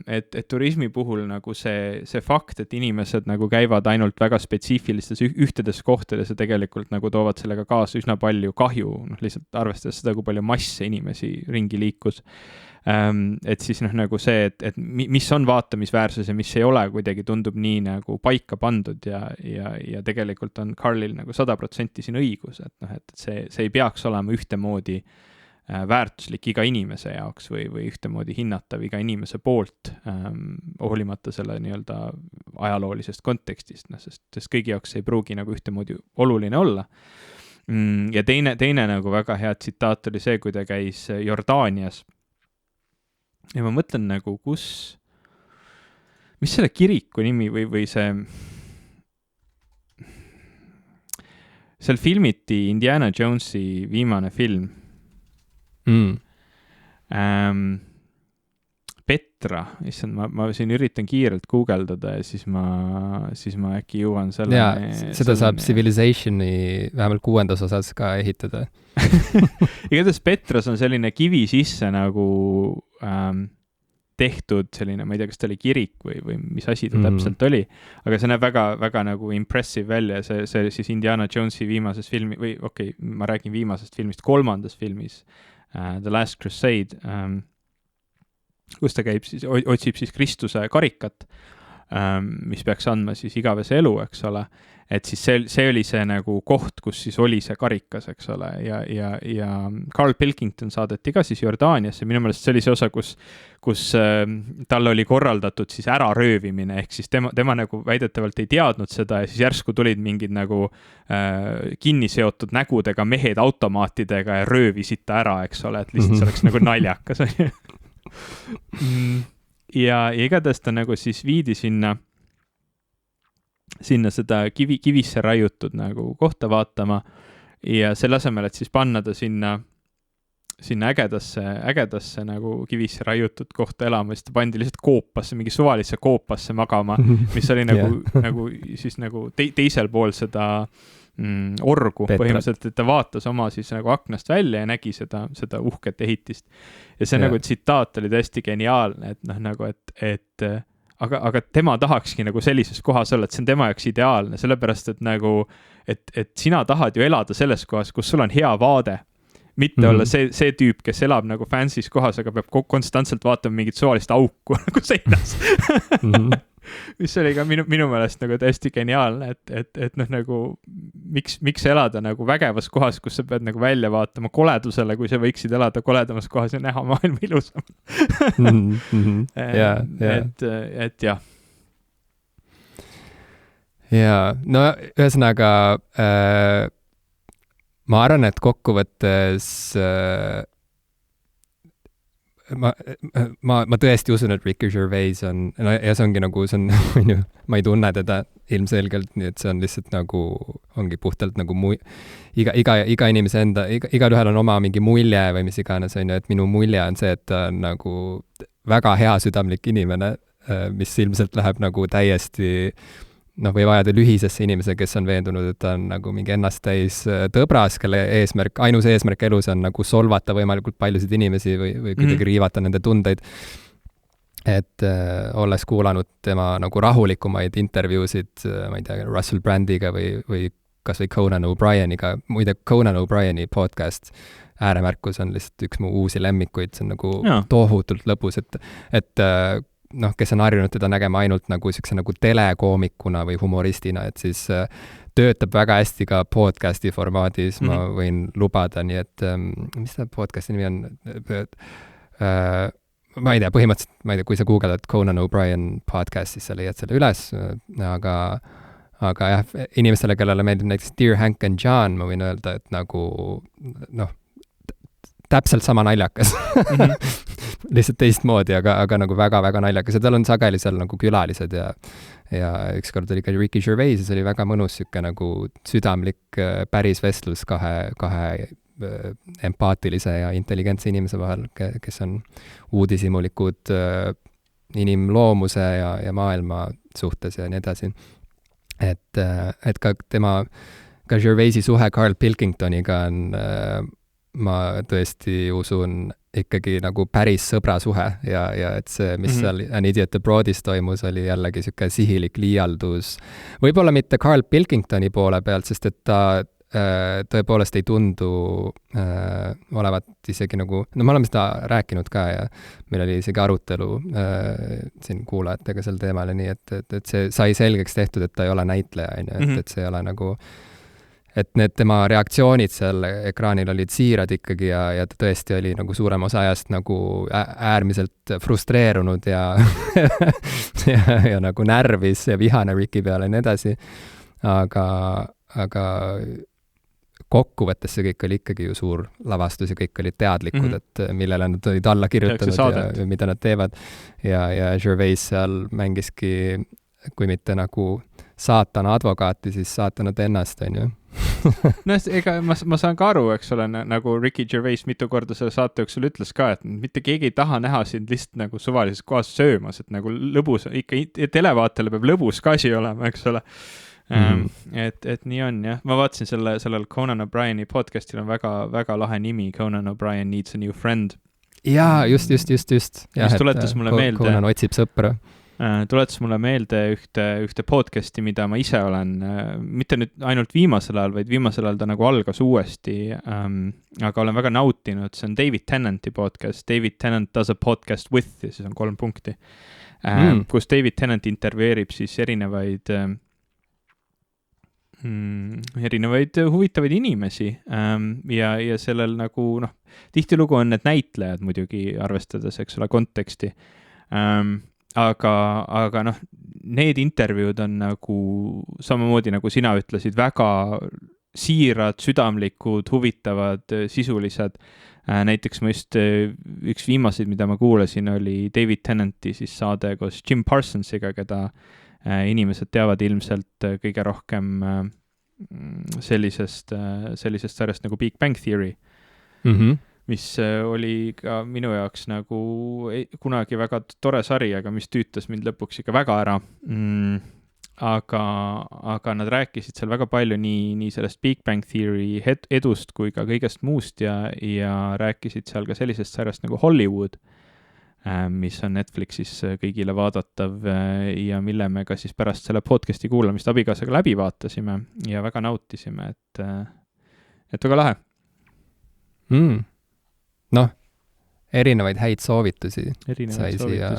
[SPEAKER 2] et turismi puhul nagu see fakt, et inimesed nagu käivad ainult väga spetsiifilistes ühtedes kohtades ja tegelikult nagu toovad sellega kaasa üsna palju kahju, lihtsalt arvestades seda, kui palju masse inimesi ringi liikus. Et siis nagu see, et mis on vaatamisväärsus ja mis ei ole, kuidagi tundub nii nagu paika pandud ja tegelikult on Carlil nagu 100% siin õigus, et see ei peaks olema ühtemoodi väärtuslik iga inimese jaoks või ühtemoodi hinnatav iga inimese poolt, hoolimata selle nii-öelda ajaloolisest kontekstist, sest kõigi jaoks ei pruugi nagu ühtemoodi oluline olla. Ja teine nagu väga hea tsitaat oli see, kui ta käis Jordaanias ja ma mõtlen nagu, mis selle kiriku nimi või seal filmiti Indiana Jonesi viimane film. Petra, issand, ma siin üritan kiirelt guugeldada ja siis ma äkki jõuan selle.
[SPEAKER 1] Jaa, seda saab Civilizationi vähemalt 6. osas ka ehitada.
[SPEAKER 2] Igatahes Petras on selline kivi sisse nagu tehtud selline, ma ei tea, kas ta oli kirik või mis asi ta täpselt oli, aga see näeb väga, väga nagu impressive välja, see siis Indiana Jonesi viimases filmi, või ma räägin viimasest filmist, 3. filmis, The Last Crusade, kus ta käib siis, otsib siis Kristuse karikat, mis peaks andma siis igavese elu, eks ole, et siis see oli see nagu koht, kus siis oli see karikas, eks ole, ja Carl Pilkington saadeti ka siis Jordaaniasse, minu meelest see oli see osa, kus tal oli korraldatud siis äraröövimine, ehk siis tema nagu väidetavalt ei teadnud seda ja siis järsku tulid mingid nagu kinniseotud nägudega mehed automaatidega ja röövisid ta ära, eks ole, et lihtsalt see oleks nagu naljakas. ja igatahes ta nagu siis viidi sinna seda kivisse raiutud nagu kohta vaatama ja selle asemel, et siis panna ta sinna ägedasse nagu kivisse raiutud kohta elama, siis ta pandi lihtsalt koopasse, mingi suvalisse koopasse magama, mis oli nagu siis nagu teisel pool seda orgu põhimõtteliselt, et ta vaatas oma siis nagu aknast välja ja nägi seda uhket ehitist. Ja see nagu tsitaat oli täiesti geniaalne, et nagu, et aga tema tahakski nagu sellises kohas olla, et see on tema jaoks ideaalne, sellepärast, et nagu, et sina tahad ju elada selles kohas, kus sul on hea vaade, mitte olla see tüüp, kes elab nagu fancy's kohas, aga peab konstantselt vaatama mingit suvalist auku nagu seinas. Mis oli ka minu meelest nagu täiesti geniaalne, et nagu miks elada nagu vägevas kohas, kus sa pead nagu välja vaatama koledusele, kui sa võiksid elada koledamas kohas ja näha maailma ilusam. Et jah.
[SPEAKER 1] Jaa, no ühesõnaga ma arvan, et kokkuvõttes ma tõesti usun, et Ricky Gervais on, no ja see ongi nagu, ma ei tunne teda ilmselgelt, nii et see on lihtsalt nagu, ongi puhtalt nagu iga inimese enda, igalühel on oma mingi mulje või mis iganes, on ju, et minu mulje on see, et ta on nagu väga hea südamlik inimene, mis ilmselt läheb nagu täiesti või vajada lühisesse inimese, kes on veendunud, et ta on nagu mingi ennast täis tõbras, kelle ainus eesmärk elus on nagu solvata võimalikult paljusid inimesi või kuidagi riivata nende tundeid. Et olles kuulanud tema nagu rahulikumaid intervjuusid, ma ei tea, Russell Brandiga või kas või Conan O'Brieniga, muide Conan O'Brieni podcast Ääremärkus on lihtsalt üks mu uusi lemmikuid, see on nagu tohutult lõbus, et kes on harjunud teda nägema ainult nagu siukse nagu telekoomikuna või humoristina, et siis töötab väga hästi ka podcasti formaadis, ma võin lubada, nii et mis ta podcasti nimi on? Ma ei tea, põhimõtteliselt, kui sa guugeldad Conan O'Brien podcast, siis sa leiad selle üles, aga jah, inimestele, kellele meeldib näiteks Dear Hank and John, ma võin öelda, et nagu täpselt sama naljakas. Lihtsalt teistmoodi, aga nagu väga-väga naljakas ja tal on sageli seal nagu külalised ja ükskord oli ka Ricky Gervais ja see oli väga mõnus siuke nagu südamlik päris vestlus kahe empaatilise ja intelligentse inimese vahel, kes on uudishimulikud inimloomuse ja maailma suhtes ja nii edasi. Et ka Gervaisi suhe Carl Pilkingtoniga on ma tõesti usun ikkagi nagu päris sõbrasuhe ja et see, mis seal An Idiot Abroadis toimus, oli jällegi siuke sihilik liialdus. Võib-olla mitte Carl Pilkingtoni poole pealt, sest et ta tõepoolest ei tundu olevat isegi nagu, no me oleme seda rääkinud ka ja meil oli isegi arutelu siin kuulajatega sel teemal ja nii, et see sai selgeks tehtud, et ta ei ole näitleja, et see ei ole nagu et need tema reaktsioonid seal ekraanil olid siirad ikkagi ja ta tõesti oli nagu suurem osa ajast nagu äärmiselt frustreerunud ja nagu närvis ja vihane Ricky peale ja nii edasi. Aga kokkuvõttes see kõik oli ikkagi ju suur lavastus ja kõik olid teadlikud, et millele nad olid alla kirjutanud ja mida nad teevad. Ja Gervais seal mängiski, kui mitte nagu saatana advokaati, siis saatanat ennast, on ju.
[SPEAKER 2] No ega ma saan ka aru, eks ole, nagu Ricky Gervais mitu korda selle saate jooksul ütles ka, et mitte keegi ei taha näha sind lihtsalt nagu suvalises kohas söömas, et nagu lõbus, ikka televaatajale peab lõbus ka asi olema, eks ole. Et nii on, jah. Ma vaatasin sellel Conan O'Brieni podcastil on väga lahe nimi, Conan O'Brien Needs a New Friend.
[SPEAKER 1] Jaa, just.
[SPEAKER 2] Ja, mis tuletas mulle meelde.
[SPEAKER 1] Conan otsib sõpra.
[SPEAKER 2] Tuletas mulle meelde ühte podcasti, mida ma ise olen, mitte nüüd ainult viimasel ajal, vaid viimasel ajal ta nagu algas uuesti, aga olen väga nautinud, see on David Tennanti podcast, David Tennant does a podcast with, ja siis on 3 punkti, kus David Tennant intervjueerib siis erinevaid huvitavaid inimesi ja sellel nagu, tihtilugu on need näitlejad muidugi arvestades, eks ole, konteksti. Aga need intervjuud on nagu samamoodi, nagu sina ütlesid, väga siirad, südamlikud, huvitavad, sisulised. Näiteks ma just üks viimaseid, mida ma kuulasin, oli David Tennanti siis saade koos Jim Parsonsiga, keda inimesed teavad ilmselt kõige rohkem sellisest sarjast nagu Big Bang Theory. Mis oli ka minu jaoks nagu kunagi väga tore sari, aga mis tüütas mind lõpuks ikka väga ära. Aga nad rääkisid seal väga palju nii sellest Big Bang Theory edust kui ka kõigest muust ja rääkisid seal ka sellisest sarjast nagu Hollywood, mis on Netflixis kõigile vaadatav ja mille me ka siis pärast selle podcasti kuulamist abikaasaga läbi vaatasime ja väga nautisime, et väga lahe.
[SPEAKER 1] Erinevaid häid soovitusi sai siia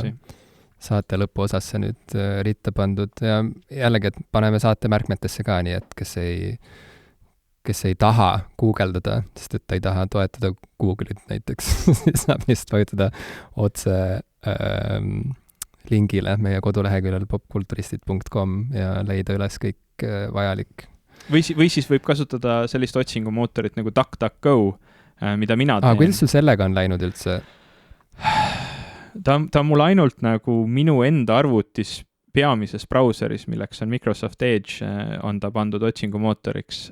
[SPEAKER 1] saate lõpuosasse nüüd ritta pandud ja jällegi, et paneme saate märkmetesse ka nii, et kes ei taha guugeldada, sest et ta ei taha toetada Google'it näiteks, siis saab just vajutada otse lingile meie koduleheküljel popkulturistid.com ja leida üles kõik vajalik.
[SPEAKER 2] Või siis võib kasutada sellist otsingumootorit nagu DuckDuckGo, mida mina teen.
[SPEAKER 1] Kuidas sul sellega on läinud üldse?
[SPEAKER 2] Ta on mul ainult nagu minu enda arvutis peamises brauseris, milleks on Microsoft Edge, on ta pandud otsingumootoriks.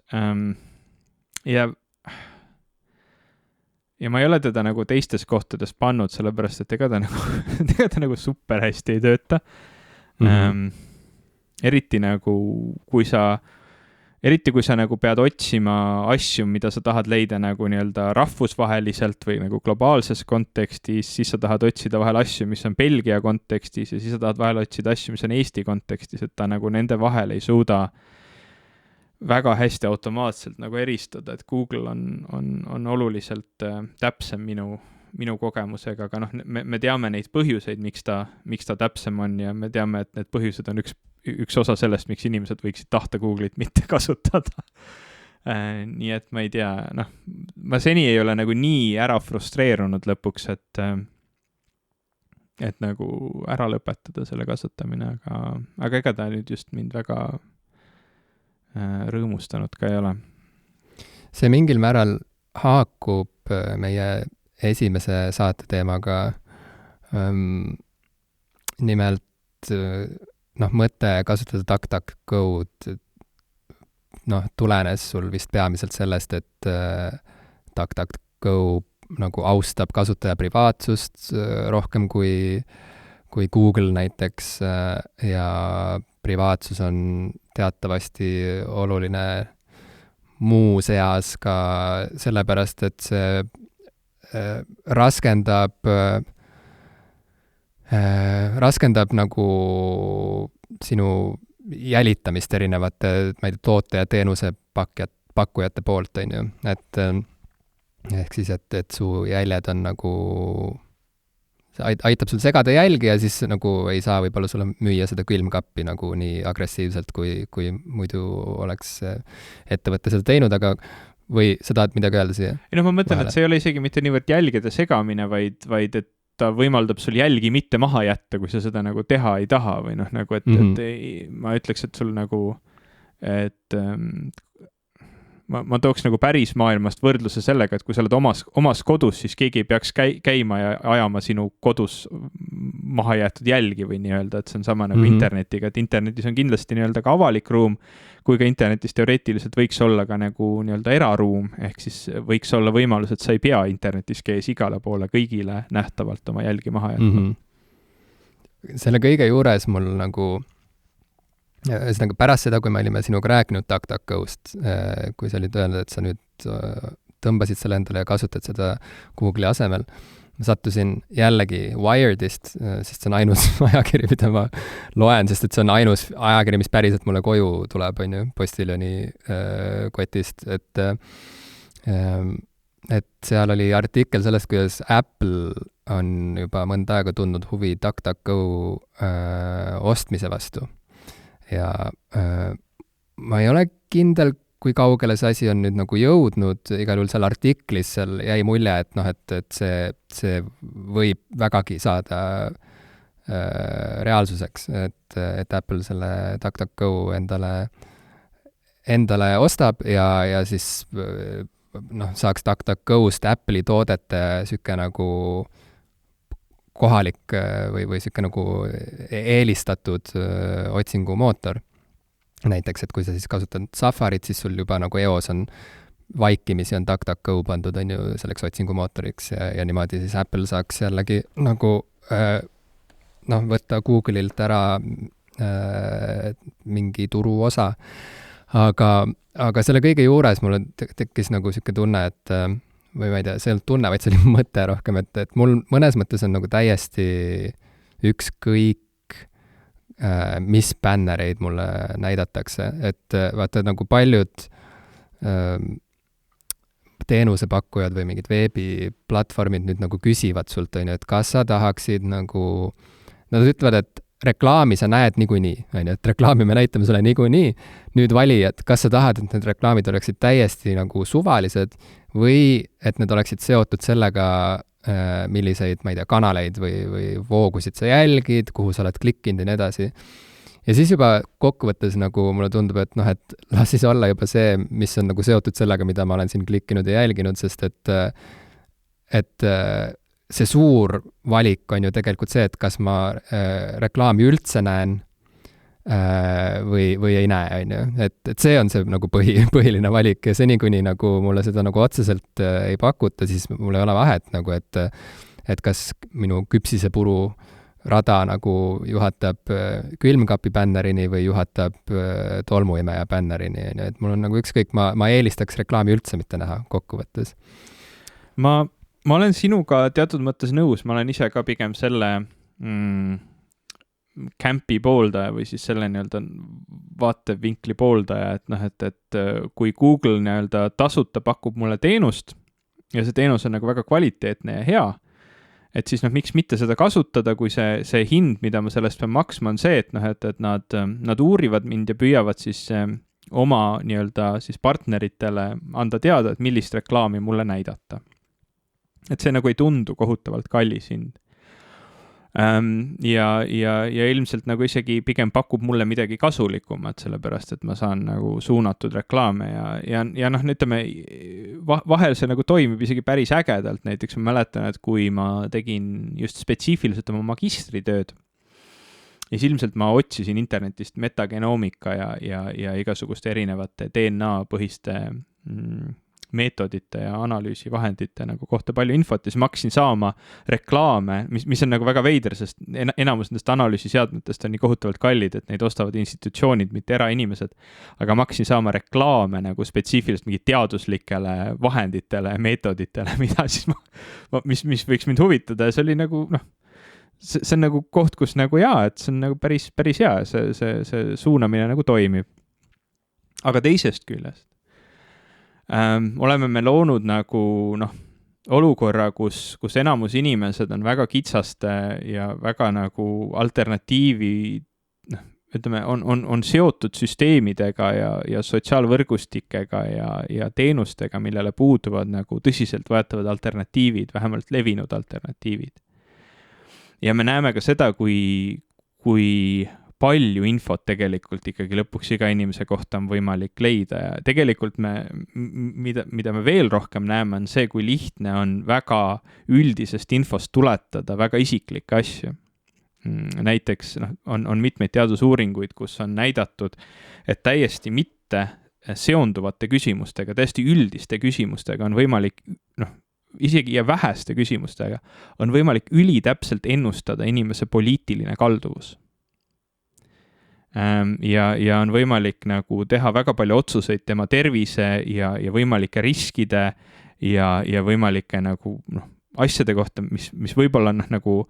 [SPEAKER 2] Ja ma ei ole teda nagu teistes kohtades pannud, sellepärast, et ega ta nagu super hästi ei tööta. Eriti kui sa nagu pead otsima asju, mida sa tahad leida nagu nii-öelda rahvusvaheliselt või nagu globaalses kontekstis, siis sa tahad otsida vahel asju, mis on Belgia kontekstis ja siis sa tahad vahel otsida asju, mis on Eesti kontekstis, et ta nagu nende vahel ei suuda väga hästi automaatselt nagu eristada, et Google on oluliselt täpsem minu kogemusega, aga me teame neid põhjuseid, miks ta täpsem on ja me teame, et need põhjused on üks osa sellest, miks inimesed võiksid tahta Google'it mitte kasutada. Nii et ma ei tea, ma seni ei ole nagu nii ära frustreerunud lõpuks, et nagu ära lõpetada selle kasutamine, aga ega ta nüüd just mind väga rõõmustanud ka ei ole.
[SPEAKER 1] See mingil määral haakub meie esimese saate teemaga. Nimelt mõte kasutada DuckDuckGo'd tulenes sul vist peamiselt sellest, et DuckDuckGo nagu austab kasutaja privaatsust rohkem kui Google näiteks ja privaatsus on teatavasti oluline muu seas ka sellepärast, et see raskendab nagu sinu jälitamist erinevate toote ja teenuse pakkujate poolt, on ju. Et ehk siis, et su jäljed on nagu, aitab sul segada jälgi ja siis nagu ei saa võib-olla sulle müüa seda külmkappi nagu nii agressiivselt, kui muidu oleks ettevõte seda teinud, aga või sa tahad midagi öelda siia?
[SPEAKER 2] Ma mõtlen, et see ei ole isegi mitte niivõrd jälgede segamine, vaid et ta võimaldab sul jälgi mitte maha jätta, kui sa seda nagu teha ei taha või et ma ütleks, et sul nagu, et ma tooks nagu päris maailmast võrdluse sellega, et kui sa oled omas kodus, siis keegi ei peaks käima ja ajama sinu kodus maha jäetud jälgi või nii-öelda, et see on sama nagu internetiga, et internetis on kindlasti nii-öelda ka avalik ruum, kui ka internetis teoreetiliselt võiks olla ka nagu nii-öelda eraruum, ehk siis võiks olla võimalus, et sa ei pea internetis käes igale poole kõigile nähtavalt oma jälgi maha jätma.
[SPEAKER 1] Selle kõige juures mul nagu ühesõnaga pärast seda, kui me olime sinuga rääkinud DuckDuckGo'st, kui sa olid öelnud, et sa nüüd tõmbasid selle endale ja kasutad seda Google'i asemel, ma sattusin jällegi Wiredist, sest see on ainus ajakiri, mida ma loen, sest et see on ainus ajakiri, mis päriselt mulle koju tuleb, on ju, Postiljoni kotist, et seal oli artikkel sellest, kuidas Apple on juba mõnda aega tundnud huvi DuckDuckGo ostmise vastu. Ja ma ei ole kindel, kui kaugele see asi on nüüd nagu jõudnud, igal juhul seal artiklis seal jäi mulje, et noh, et see võib vägagi saada reaalsuseks, et Apple selle DuckDuckGo endale ostab ja siis noh, saaks DuckDuckGo'st Apple'i toodete süke nagu kohalik või süke nagu eelistatud otsingumootor. Näiteks, et kui sa siis kasutad Safarit, siis sul juba nagu eos on vaikimisi on DuckDuckGo pandud, on ju, selleks otsingumootoriks ja niimoodi siis Apple saaks jällegi nagu noh, võtta Google'ilt ära mingi turuosa. Aga selle kõige juures mulle tekkis nagu süke tunne, et või ma ei tea, see ei olnud tunne, vaid see oli mõte rohkem, et mul mõnes mõttes on nagu täiesti ükskõik, mis bännereid mulle näidatakse, et vaata nagu paljud teenusepakkujad või mingid veebiplatvormid nüüd nagu küsivad sult, on ju, et kas sa tahaksid nagu, nad ütlevad, et reklaami sa näed niikuinii, on ju, et reklaami me näitame sulle niikuinii, nüüd vali, et kas sa tahad, et need reklaamid oleksid täiesti nagu suvalised või et need oleksid seotud sellega, milliseid, ma ei tea, kanaleid või voogusid sa jälgid, kuhu sa oled klikkinud ja nii edasi. Ja siis juba kokkuvõttes nagu mulle tundub, et noh, et las siis olla juba see, mis on nagu seotud sellega, mida ma olen siin klikkinud ja jälginud, sest et see suur valik on ju tegelikult see, et kas ma reklaami üldse näen või ei näe, on ju. Et see on see nagu põhiline valik ja seni, kuni nagu mulle seda nagu otseselt ei pakuta, siis mul ei ole vahet nagu, et kas minu küpsisepuru rada nagu juhatab külmkapi bännerini või juhatab tolmuimeja bännerini, et mul on nagu ükskõik, ma eelistaks reklaami üldse mitte näha kokkuvõttes.
[SPEAKER 2] Ma olen sinuga teatud mõttes nõus, ma olen ise ka pigem selle campi pooldaja või siis selle nii-öelda vaatevinkli pooldaja, et noh, et kui Google nii-öelda tasuta pakub mulle teenust ja see teenus on nagu väga kvaliteetne ja hea, et siis noh, miks mitte seda kasutada, kui see hind, mida ma sellest pean maksma, on see, et noh, et nad uurivad mind ja püüavad siis oma nii-öelda siis partneritele anda teada, et millist reklaami mulle näidata. Et see nagu ei tundu kohutavalt kallis hind. Ja ilmselt nagu isegi pigem pakub mulle midagi kasulikumat, sellepärast, et ma saan nagu suunatud reklaame ja noh, ütleme, vahel see nagu toimib isegi päris ägedalt, näiteks ma mäletan, et kui ma tegin just spetsiifiliselt oma magistritööd, ja siis ilmselt ma otsisin internetist metagenoomika ja igasuguste erinevate DNA põhiste meetodite ja analüüsivahendite nagu kohta palju infot ja siis ma hakkasin saama reklaame, mis on nagu väga veider, sest enamus nendest analüüsiseadmetest on nii kohutavalt kallid, et neid ostavad institutsioonid, mitte erainimesed. Aga ma hakkasin saama reklaame nagu spetsiifiliselt mingi teaduslikele vahenditele, meetoditele, mida siis mis võiks mind huvitada ja see oli nagu, noh, see on nagu koht, kus nagu jaa, et see on nagu päris hea, see suunamine nagu toimib. Aga teisest küljest oleme me loonud nagu noh, olukorra, kus enamus inimesed on väga kitsaste ja väga nagu alternatiivi, noh, ütleme, on seotud süsteemidega ja sotsiaalvõrgustikega ja teenustega, millele puuduvad nagu tõsiselt võetavad alternatiivid, vähemalt levinud alternatiivid. Ja me näeme ka seda, kui palju infot tegelikult ikkagi lõpuks iga inimese kohta on võimalik leida ja tegelikult mida me veel rohkem näeme, on see, kui lihtne on väga üldisest infost tuletada väga isiklikke asju. Näiteks on mitmeid teadusuuringuid, kus on näidatud, et täiesti mitte seonduvate küsimustega, täiesti üldiste küsimustega on võimalik, isegi ja väheste küsimustega on võimalik ülitäpselt ennustada inimese poliitiline kalduvus. Ja on võimalik nagu teha väga palju otsuseid tema tervise ja võimalike riskide ja võimalike nagu asjade kohta, mis võib-olla nagu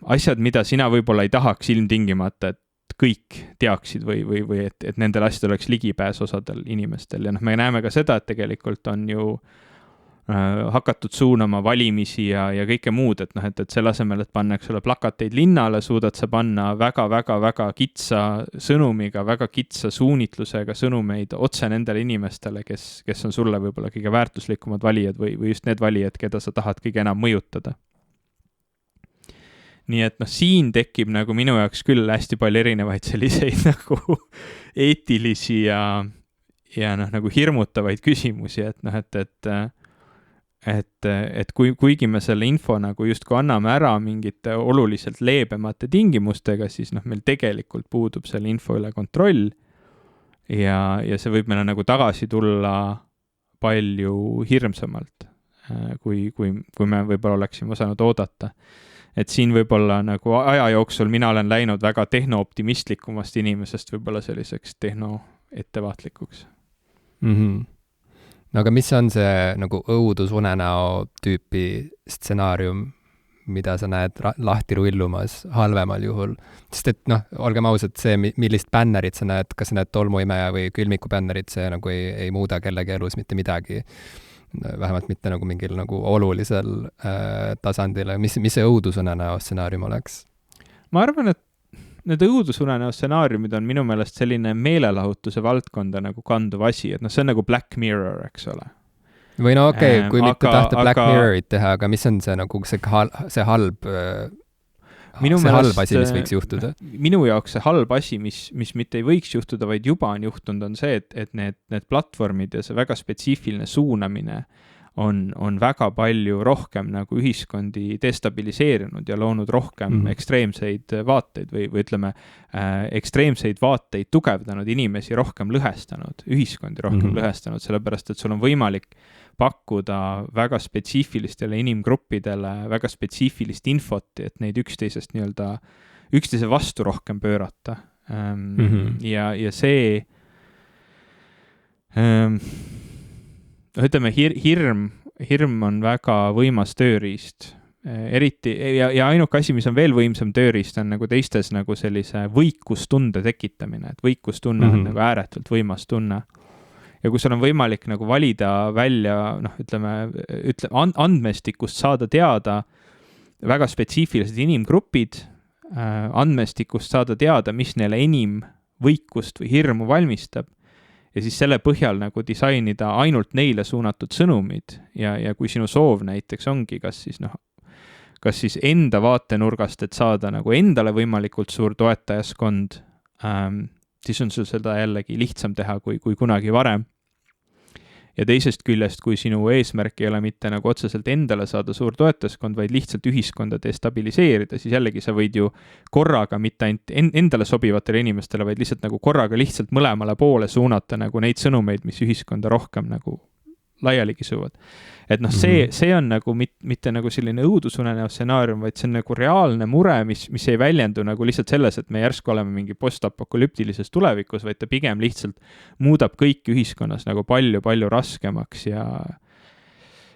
[SPEAKER 2] asjad, mida sina võib-olla ei tahaks ilmtingimata, et kõik teaksid või et nendel asjadel oleks ligipääs osadel inimestel ja me näeme ka seda, et tegelikult on ju hakatud suunama valimisi ja kõike muud, et selle asemel, et panna, eks ole, plakateid linnale, suudad sa panna väga kitsa sõnumiga, väga kitsa suunitlusega sõnumeid otse nendele inimestele, kes on sulle võib-olla kõige väärtuslikumad valijad või just need valijad, keda sa tahad kõige enam mõjutada. Nii et siin tekib nagu minu jaoks küll hästi palju erinevaid selliseid nagu eetilisi ja nagu hirmutavaid küsimusi, et kuigi me selle info nagu justkui anname ära mingite oluliselt leebemate tingimustega, siis meil tegelikult puudub selle info üle kontroll ja see võib meile nagu tagasi tulla palju hirmsamalt, kui me võib-olla oleksime osanud oodata. Et siin võib-olla nagu aja jooksul mina olen läinud väga tehnooptimistlikumast inimesest võib-olla selliseks tehnoettevaatlikuks.
[SPEAKER 1] No aga mis on see nagu õudusunenäo tüüpi stsenaarium, mida sa näed lahti rullumas halvemal juhul? Sest et olgem ausad, see, millist bännerit sa näed, kas sa näed tolmuimeja või külmiku bännerit, see nagu ei muuda kellegi elus mitte midagi. Vähemalt mitte nagu mingil nagu olulisel tasandil. Mis see õudusunenäo stsenaarium oleks?
[SPEAKER 2] Ma arvan, et need õudusunenäo stsenaariumid on minu meelest selline meelelahutuse valdkonda nagu kanduv asi, et see on nagu Black Mirror, eks ole.
[SPEAKER 1] Või kui mitte tahta Black Mirrorit teha, aga mis on see nagu see halb asi, mis võiks juhtuda?
[SPEAKER 2] Minu jaoks see halb asi, mis mitte ei võiks juhtuda, vaid juba on juhtunud, on see, et need platvormid ja see väga spetsiifiline suunamine on väga palju rohkem nagu ühiskondi destabiliseerinud ja loonud rohkem ekstreemseid vaateid või ütleme, ekstreemseid vaateid tugevdanud, inimesi rohkem lõhestanud, ühiskondi rohkem lõhestanud, sellepärast, et sul on võimalik pakkuda väga spetsiifilistele inimgruppidele väga spetsiifilist infot, et neid üksteisest nii-öelda, üksteise vastu rohkem pöörata. Ja see ütleme, hirm on väga võimas tööriist. Eriti, ja ainuke asi, mis on veel võimsam tööriist, on nagu teistes nagu sellise võikustunde tekitamine, et võikustunne on nagu ääretult võimas tunne. Ja kui sul on võimalik nagu valida välja, andmestikust saada teada väga spetsiifilised inimgrupid, andmestikust saada teada, mis neile enim võikust või hirmu valmistab, ja siis selle põhjal nagu disainida ainult neile suunatud sõnumid ja kui sinu soov näiteks ongi, kas siis enda vaatenurgast, et saada nagu endale võimalikult suur toetajaskond, siis on sul seda jällegi lihtsam teha kui kunagi varem. Ja teisest küljest, kui sinu eesmärk ei ole mitte nagu otseselt endale saada suur toetajaskond, vaid lihtsalt ühiskonda destabiliseerida, siis jällegi sa võid ju korraga mitte ainult endale sobivatele inimestele, vaid lihtsalt nagu korraga lihtsalt mõlemale poole suunata nagu neid sõnumeid, mis ühiskonda rohkem nagu laiali kisuvad. Et see on nagu mitte nagu selline õudusunenäo stsenaarium, vaid see on nagu reaalne mure, mis ei väljendu nagu lihtsalt selles, et me järsku oleme mingi postapokalüptilises tulevikus, vaid ta pigem lihtsalt muudab kõik ühiskonnas nagu palju raskemaks ja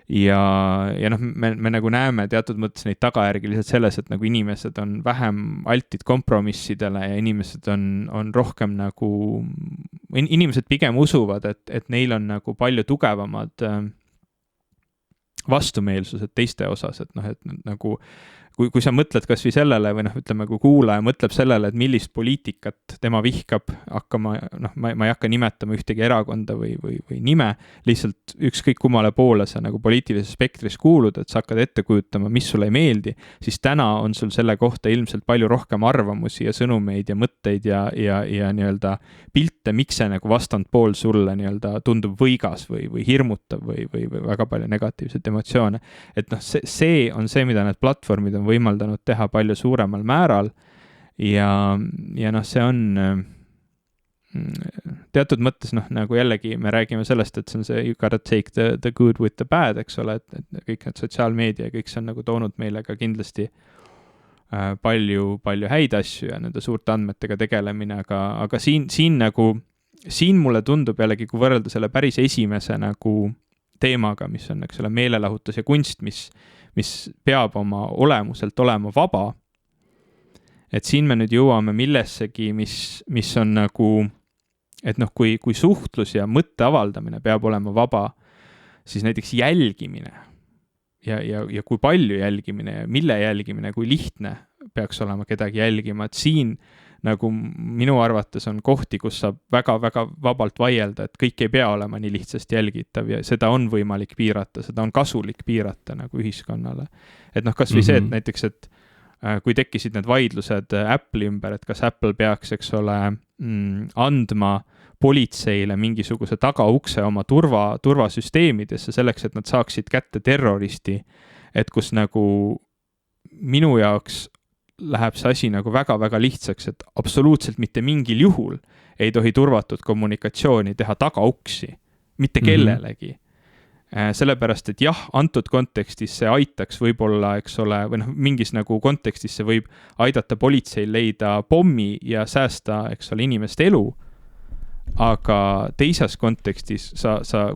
[SPEAKER 2] me nagu näeme teatud mõttes neid tagajärgi lihtsalt selles, et nagu inimesed on vähem altid kompromissidele ja inimesed on rohkem nagu, inimesed pigem usuvad, et neil on nagu palju tugevamad vastumeelsused teiste osas, et nagu kui sa mõtled kas või sellele või noh, ütleme, kui kuulaja mõtleb sellele, et millist poliitikat tema vihkab hakkama, noh, ma ei hakka nimetama ühtegi erakonda või nime, lihtsalt ükskõik kummale poole sa nagu poliitilises spektris kuulud, et sa hakkad ette kujutama, mis sulle ei meeldi, siis täna on sul selle kohta ilmselt palju rohkem arvamusi ja sõnumeid ja mõtteid ja nii-öelda pilte, miks see nagu vastandpool sulle nii-öelda tundub võigas või hirmutav või väga palju negatiivseid emotsioone. Et noh, see on see, mida need platvormid on võimaldanud teha palju suuremal määral ja noh, see on teatud mõttes noh, nagu jällegi me räägime sellest, et see on see you gotta take the good with the bad, eks ole, et kõik need sotsiaalmeedia ja kõik see on nagu toonud meile ka kindlasti palju häid asju ja nende suurte andmetega tegelemine, aga siin mulle tundub jällegi, kui võrrelda selle päris esimese nagu teemaga, mis on, eks ole, meelelahutus ja kunst, mis peab oma olemuselt olema vaba, et siin me nüüd jõuame millessegi, mis on nagu, et noh, kui suhtlus ja mõtte avaldamine peab olema vaba, siis näiteks jälgimine ja kui palju jälgimine ja mille jälgimine, kui lihtne peaks olema kedagi jälgima, et siin nagu minu arvates on kohti, kus saab väga-väga vabalt vaielda, et kõik ei pea olema nii lihtsasti jälgitav ja seda on võimalik piirata, seda on kasulik piirata nagu ühiskonnale. Et noh, kas või see, et näiteks, et kui tekkisid need vaidlused Apple'i ümber, et kas Apple peaks, eks ole, andma politseile mingisuguse tagaukse oma turvasüsteemidesse selleks, et nad saaksid kätte terroristi, et kus nagu minu jaoks läheb see asi nagu väga-väga lihtsaks, et absoluutselt mitte mingil juhul ei tohi turvatud kommunikatsiooni teha tagauksi, mitte kellelegi. Sellepärast, et jah, antud kontekstis see aitaks võib-olla, eks ole, või noh, mingis nagu kontekstis see võib aidata politseil leida pommi ja säästa, eks ole, inimeste elu, aga teises kontekstis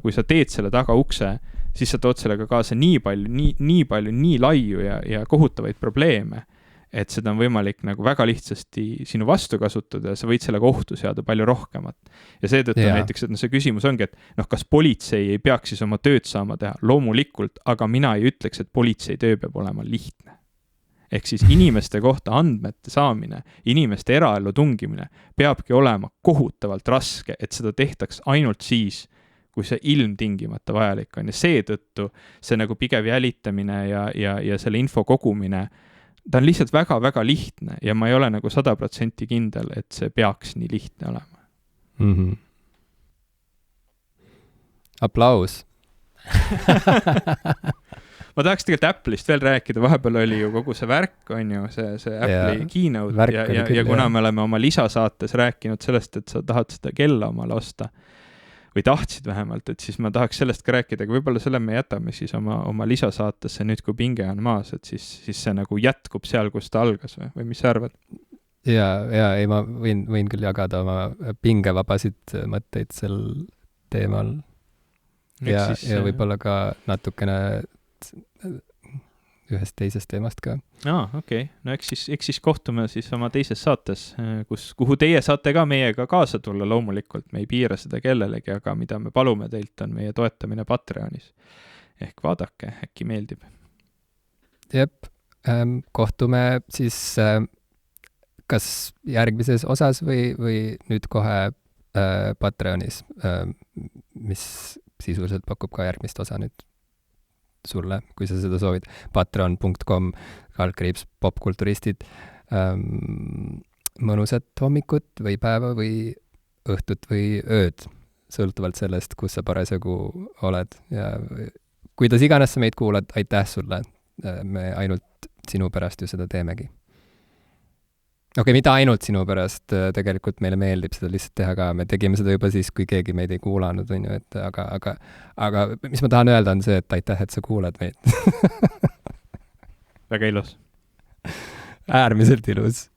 [SPEAKER 2] kui sa teed selle tagaukse, siis sa tood sellega kaasa nii palju, nii laiu ja kohutavaid probleeme, et seda on võimalik nagu väga lihtsasti sinu vastu kasutada ja sa võid sellega ohtu seada palju rohkemat. Ja seetõttu näiteks, et see küsimus ongi, et noh, kas politsei ei peaks siis oma tööd saama teha? Loomulikult, aga mina ei ütleks, et politsei töö peab olema lihtne. Ehk siis inimeste kohta andmete saamine, inimeste eraellu tungimine peabki olema kohutavalt raske, et seda tehtaks ainult siis, kui see ilmtingimata vajalik on. Ja seetõttu see nagu pigev jälitamine ja selle info kogumine, ta on lihtsalt väga-väga lihtne ja ma ei ole nagu 100% kindel, et see peaks nii lihtne olema.
[SPEAKER 1] Mm-hmm. Aplaus.
[SPEAKER 2] Ma tahaks tegelikult Apple'ist veel rääkida, vahepeal oli ju kogu see värk, on ju, see Apple'i keynote ja kuna me oleme oma lisasaates rääkinud sellest, et sa tahad seda kella omale osta, või tahtsid vähemalt, et siis ma tahaks sellest ka rääkida, aga võib-olla selle me jätame siis oma lisasaatesse nüüd, kui pinge on maas, et siis see nagu jätkub seal, kus ta algas või mis sa arvad?
[SPEAKER 1] Ei, ma võin küll jagada oma pingevabasid mõtteid sel teemal ja võib-olla ka natukene ühest teisest teemast ka.
[SPEAKER 2] Okei. No eks siis kohtume siis oma teises saates, kuhu teie saate ka meiega kaasa tulla loomulikult. Me ei piira seda kellelegi, aga mida me palume teilt on meie toetamine Patreonis. Ehk vaadake, äkki meeldib.
[SPEAKER 1] Jep, kohtume siis kas järgmises osas või nüüd kohe Patreonis, mis sisuliselt pakub ka järgmist osa nüüd sulle, kui sa seda soovid. patreon.com/popkulturistid. Mõnusat hommikut või päeva või õhtut või ööd, sõltuvalt sellest, kus sa parasjagu oled. Ja kuidas iganes sa meid kuulad, aitäh sulle. Me ainult sinu pärast ju seda teemegi. Okei, mitte ainult sinu pärast, tegelikult meile meeldib seda lihtsalt teha ka, me tegime seda juba siis, kui keegi meid ei kuulanud, on ju, et aga mis ma tahan öelda on see, et aitäh, et sa kuulad meid.
[SPEAKER 2] Väga ilus.
[SPEAKER 1] Äärmiselt ilus.